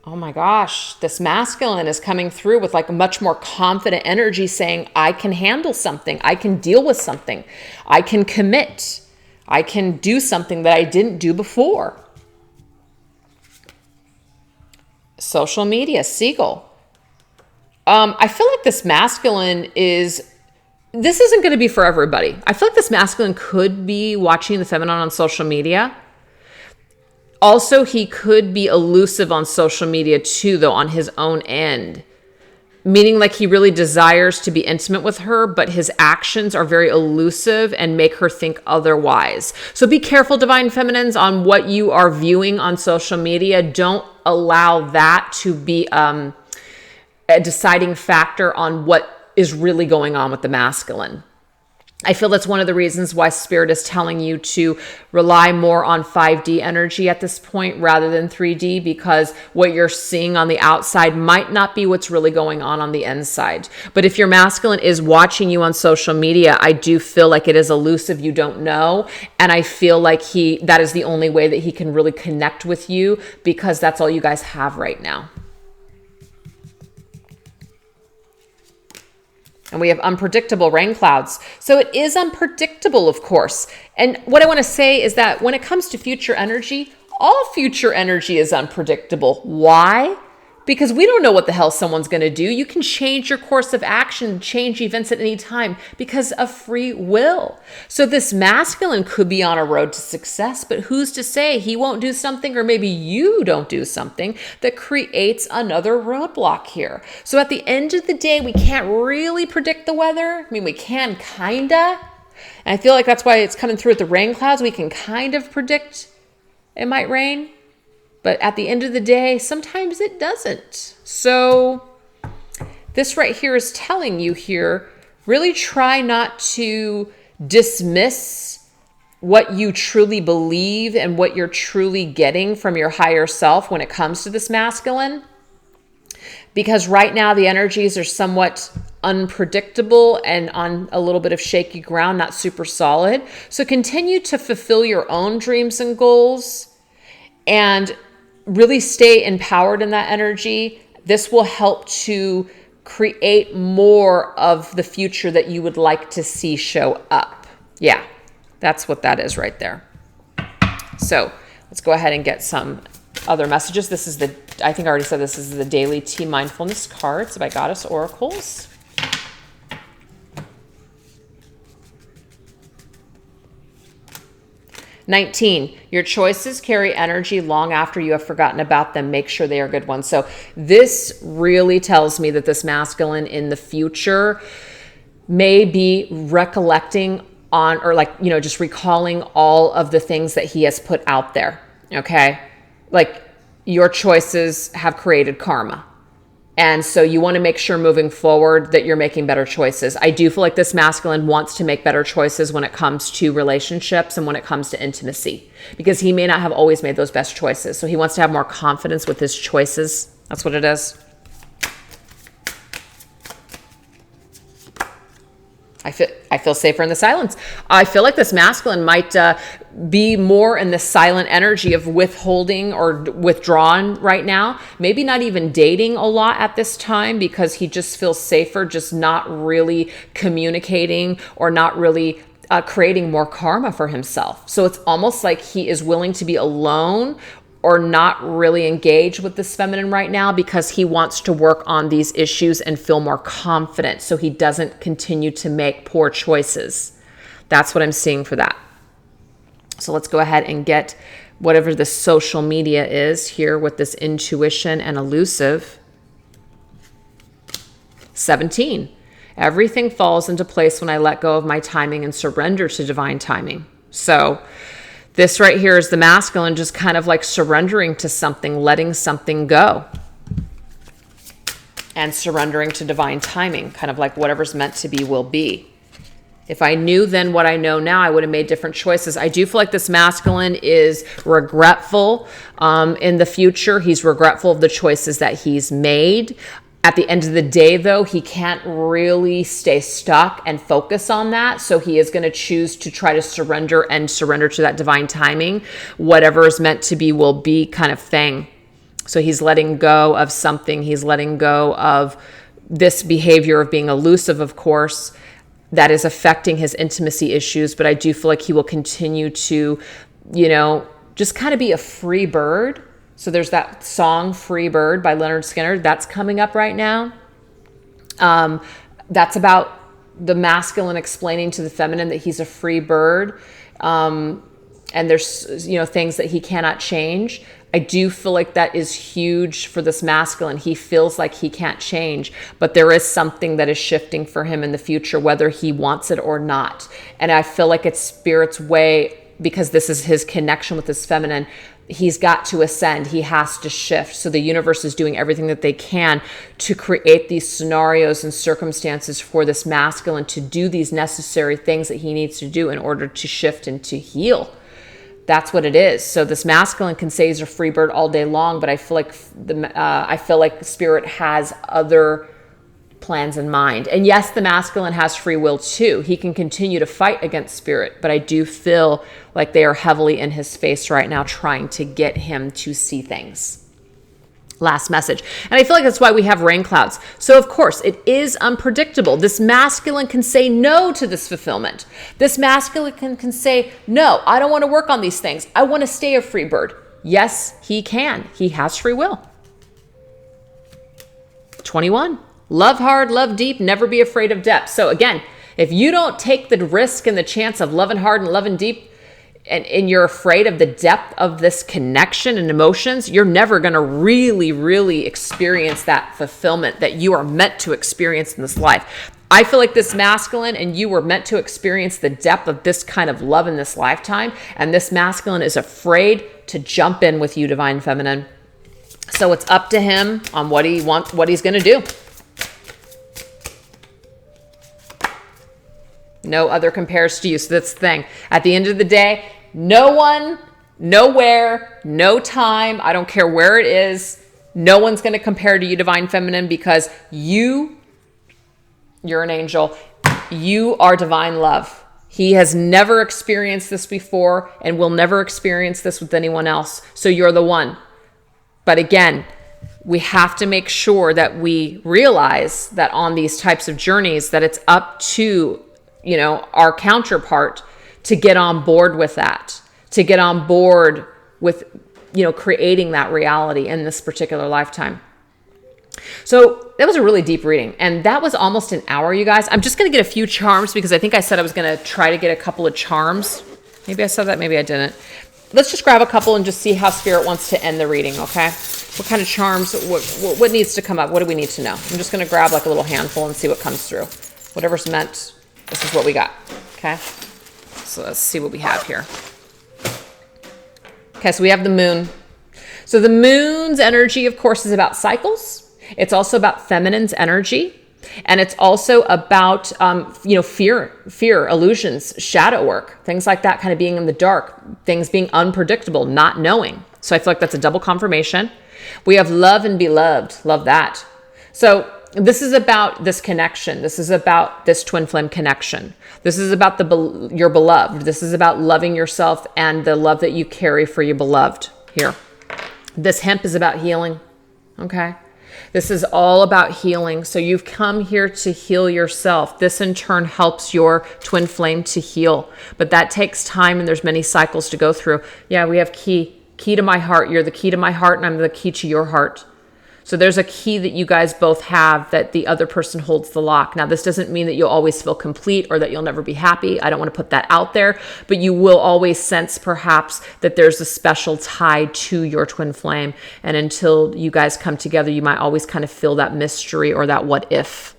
Oh my gosh, this masculine is coming through with like a much more confident energy saying, I can handle something. I can deal with something. I can commit. I can do something that I didn't do before. Social media, seagull. I feel like this masculine this isn't going to be for everybody. I feel like this masculine could be watching the feminine on social media. Also, he could be elusive on social media too, though, on his own end. Meaning like he really desires to be intimate with her, but his actions are very elusive and make her think otherwise. So be careful, divine feminines, on what you are viewing on social media. Don't allow that to be a deciding factor on what is really going on with the masculine. I feel that's one of the reasons why Spirit is telling you to rely more on 5D energy at this point rather than 3D, because what you're seeing on the outside might not be what's really going on the inside. But if your masculine is watching you on social media, I do feel like it is elusive. You don't know. And I feel like that is the only way that he can really connect with you, because that's all you guys have right now. And we have unpredictable rain clouds. So it is unpredictable, of course. And what I want to say is that when it comes to future energy, all future energy is unpredictable. Why? Because we don't know what the hell someone's going to do. You can change your course of action, change events at any time because of free will. So this masculine could be on a road to success, but who's to say he won't do something, or maybe you don't do something that creates another roadblock here. So at the end of the day, we can't really predict the weather. I mean, we can kinda. And I feel like that's why it's coming through with the rain clouds. We can kind of predict it might rain. But at the end of the day, sometimes it doesn't. So this right here is telling you here, really try not to dismiss what you truly believe and what you're truly getting from your higher self when it comes to this masculine. Because right now the energies are somewhat unpredictable and on a little bit of shaky ground, not super solid. So continue to fulfill your own dreams and goals and really stay empowered in that energy. This will help to create more of the future that you would like to see show up. Yeah, that's what that is right there. So let's go ahead and get some other messages. This is I think I already said this is the Daily Tea Mindfulness cards by Goddess Oracles. "19, your choices carry energy long after you have forgotten about them. Make sure they are good ones." So this really tells me that this masculine in the future may be recollecting on, or just recalling all of the things that he has put out there. Okay. Like, your choices have created karma. And so you want to make sure moving forward that you're making better choices. I do feel like this masculine wants to make better choices when it comes to relationships and when it comes to intimacy, because he may not have always made those best choices. So he wants to have more confidence with his choices. That's what it is. I feel safer in the silence. I feel like this masculine might be more in the silent energy of withholding or withdrawn right now. Maybe not even dating a lot at this time, because he just feels safer just not really communicating or not really creating more karma for himself. So it's almost like he is willing to be alone or not really engage with this feminine right now, because he wants to work on these issues and feel more confident so he doesn't continue to make poor choices. That's what I'm seeing for that. So let's go ahead and get whatever the social media is here with this intuition and elusive. 17, everything falls into place when I let go of my timing and surrender to divine timing. So this right here is the masculine just kind of like surrendering to something, letting something go, and surrendering to divine timing, kind of like whatever's meant to be will be. If I knew then what I know now, I would have made different choices. I do feel like this masculine is regretful in the future. He's regretful of the choices that he's made. At the end of the day, though, he can't really stay stuck and focus on that. So he is going to choose to try to surrender to that divine timing. Whatever is meant to be will be kind of thing. So he's letting go of something. He's letting go of this behavior of being elusive, of course, that is affecting his intimacy issues. But I do feel like he will continue to, just kind of be a free bird. So there's that song, Free Bird by Leonard Skinner. That's coming up right now. That's about the masculine explaining to the feminine that he's a free bird. And there's, things that he cannot change. I do feel like that is huge for this masculine. He feels like he can't change, but there is something that is shifting for him in the future, whether he wants it or not. And I feel like it's Spirit's way, because this is his connection with his feminine, he's got to ascend. He has to shift. So the universe is doing everything that they can to create these scenarios and circumstances for this masculine to do these necessary things that he needs to do in order to shift and to heal. That's what it is. So this masculine can say he's a free bird all day long, but I feel like spirit has other plans in mind. And yes, the masculine has free will too. He can continue to fight against spirit, but I do feel like they are heavily in his face right now trying to get him to see things. Last message. And I feel like that's why we have rain clouds. So of course, it is unpredictable. This masculine can say no to this fulfillment. This masculine can say, no, I don't want to work on these things. I want to stay a free bird. Yes, he can. He has free will. 21. Love hard, love deep, never be afraid of depth. So again, if you don't take the risk and the chance of loving hard and loving deep, and you're afraid of the depth of this connection and emotions, you're never going to really experience that fulfillment that you are meant to experience in this life. I feel like this masculine and you were meant to experience the depth of this kind of love in this lifetime. And this masculine is afraid to jump in with you, divine feminine. So it's up to him on what he wants, what he's going to do. No other compares to you. So that's the thing. At the end of the day, no one, nowhere, no time, I don't care where it is, no one's going to compare to you, divine feminine, because you're an angel. You are divine love. He has never experienced this before and will never experience this with anyone else. So you're the one. But again, we have to make sure that we realize that on these types of journeys that it's up to our counterpart to get on board with that, to get on board with, creating that reality in this particular lifetime. So that was a really deep reading. And that was almost an hour, you guys. I'm just going to get a few charms because I think I said I was going to try to get a couple of charms. Maybe I said that, maybe I didn't. Let's just grab a couple and just see how spirit wants to end the reading, okay? What kind of charms, what needs to come up? What do we need to know? I'm just going to grab like a little handful and see what comes through. Whatever's meant. This is what we got, okay? So let's see what we have here. Okay, so we have the moon. So the moon's energy, of course, is about cycles. It's also about feminine's energy. And it's also about, fear, illusions, shadow work, things like that, kind of being in the dark, things being unpredictable, not knowing. So I feel like that's a double confirmation. We have love and beloved. Love that. So this is about this connection. This is about this twin flame connection. This is about your beloved. This is about loving yourself and the love that you carry for your beloved here. This hemp is about healing. Okay. This is all about healing. So you've come here to heal yourself. This in turn helps your twin flame to heal. But that takes time and there's many cycles to go through. Yeah, we have key to my heart. You're the key to my heart and I'm the key to your heart. So there's a key that you guys both have that the other person holds the lock. Now, this doesn't mean that you'll always feel complete or that you'll never be happy. I don't want to put that out there, but you will always sense perhaps that there's a special tie to your twin flame. And until you guys come together, you might always kind of feel that mystery or that what if.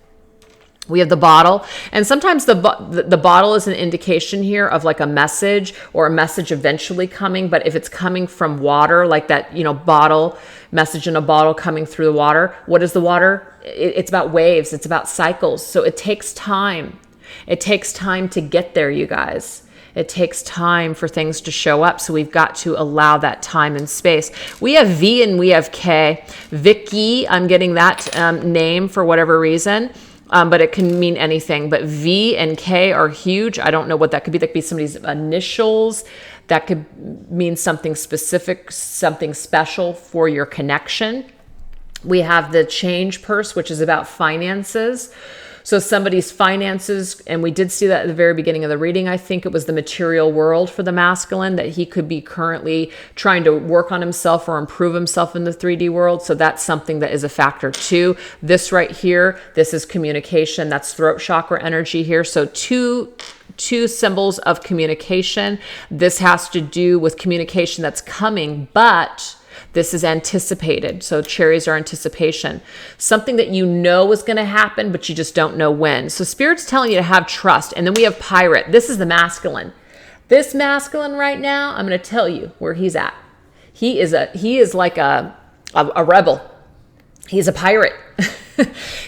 We have the bottle, and sometimes the bottle is an indication here of like a message or a message eventually coming. But if it's coming from water, like that, bottle, message in a bottle coming through the water, what is the water? It's about waves. It's about cycles. So it takes time. It takes time to get there, you guys. It takes time for things to show up. So we've got to allow that time and space. We have V and we have K. Vicky, I'm getting that name for whatever reason. But it can mean anything. But V and K are huge. I don't know what that could be. That could be somebody's initials. That could mean something specific, something special for your connection. We have the change purse, which is about finances. So somebody's finances, and we did see that at the very beginning of the reading. I think it was the material world for the masculine, that he could be currently trying to work on himself or improve himself in the 3D world. So that's something that is a factor too. This right here, this is communication. That's throat chakra energy here. So two symbols of communication. This has to do with communication that's coming, but this is anticipated. So cherries are anticipation. Something that you know is going to happen, but you just don't know when. So Spirit's telling you to have trust. And then we have pirate. This is the masculine. This masculine right now, I'm going to tell you where he's at. He is like a rebel. He's a pirate.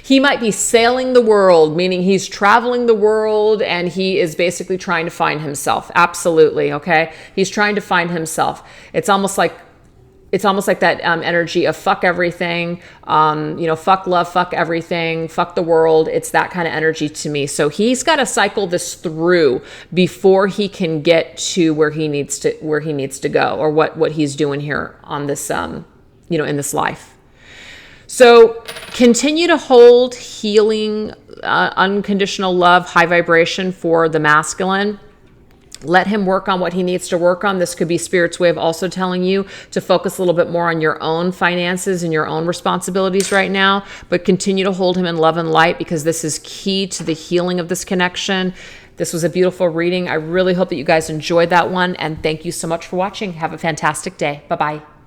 He might be sailing the world, meaning he's traveling the world, and he is basically trying to find himself. Absolutely. Okay. He's trying to find himself. It's almost like that energy of fuck everything, fuck love, fuck everything, fuck the world. It's that kind of energy to me. So he's got to cycle this through before he can get to where he needs to go, or what he's doing here on this, in this life. So continue to hold healing, unconditional love, high vibration for the masculine. Let him work on what he needs to work on. This could be Spirit's way of also telling you to focus a little bit more on your own finances and your own responsibilities right now, but continue to hold him in love and light, because this is key to the healing of this connection. This was a beautiful reading. I really hope that you guys enjoyed that one, and thank you so much for watching. Have a fantastic day. Bye-bye.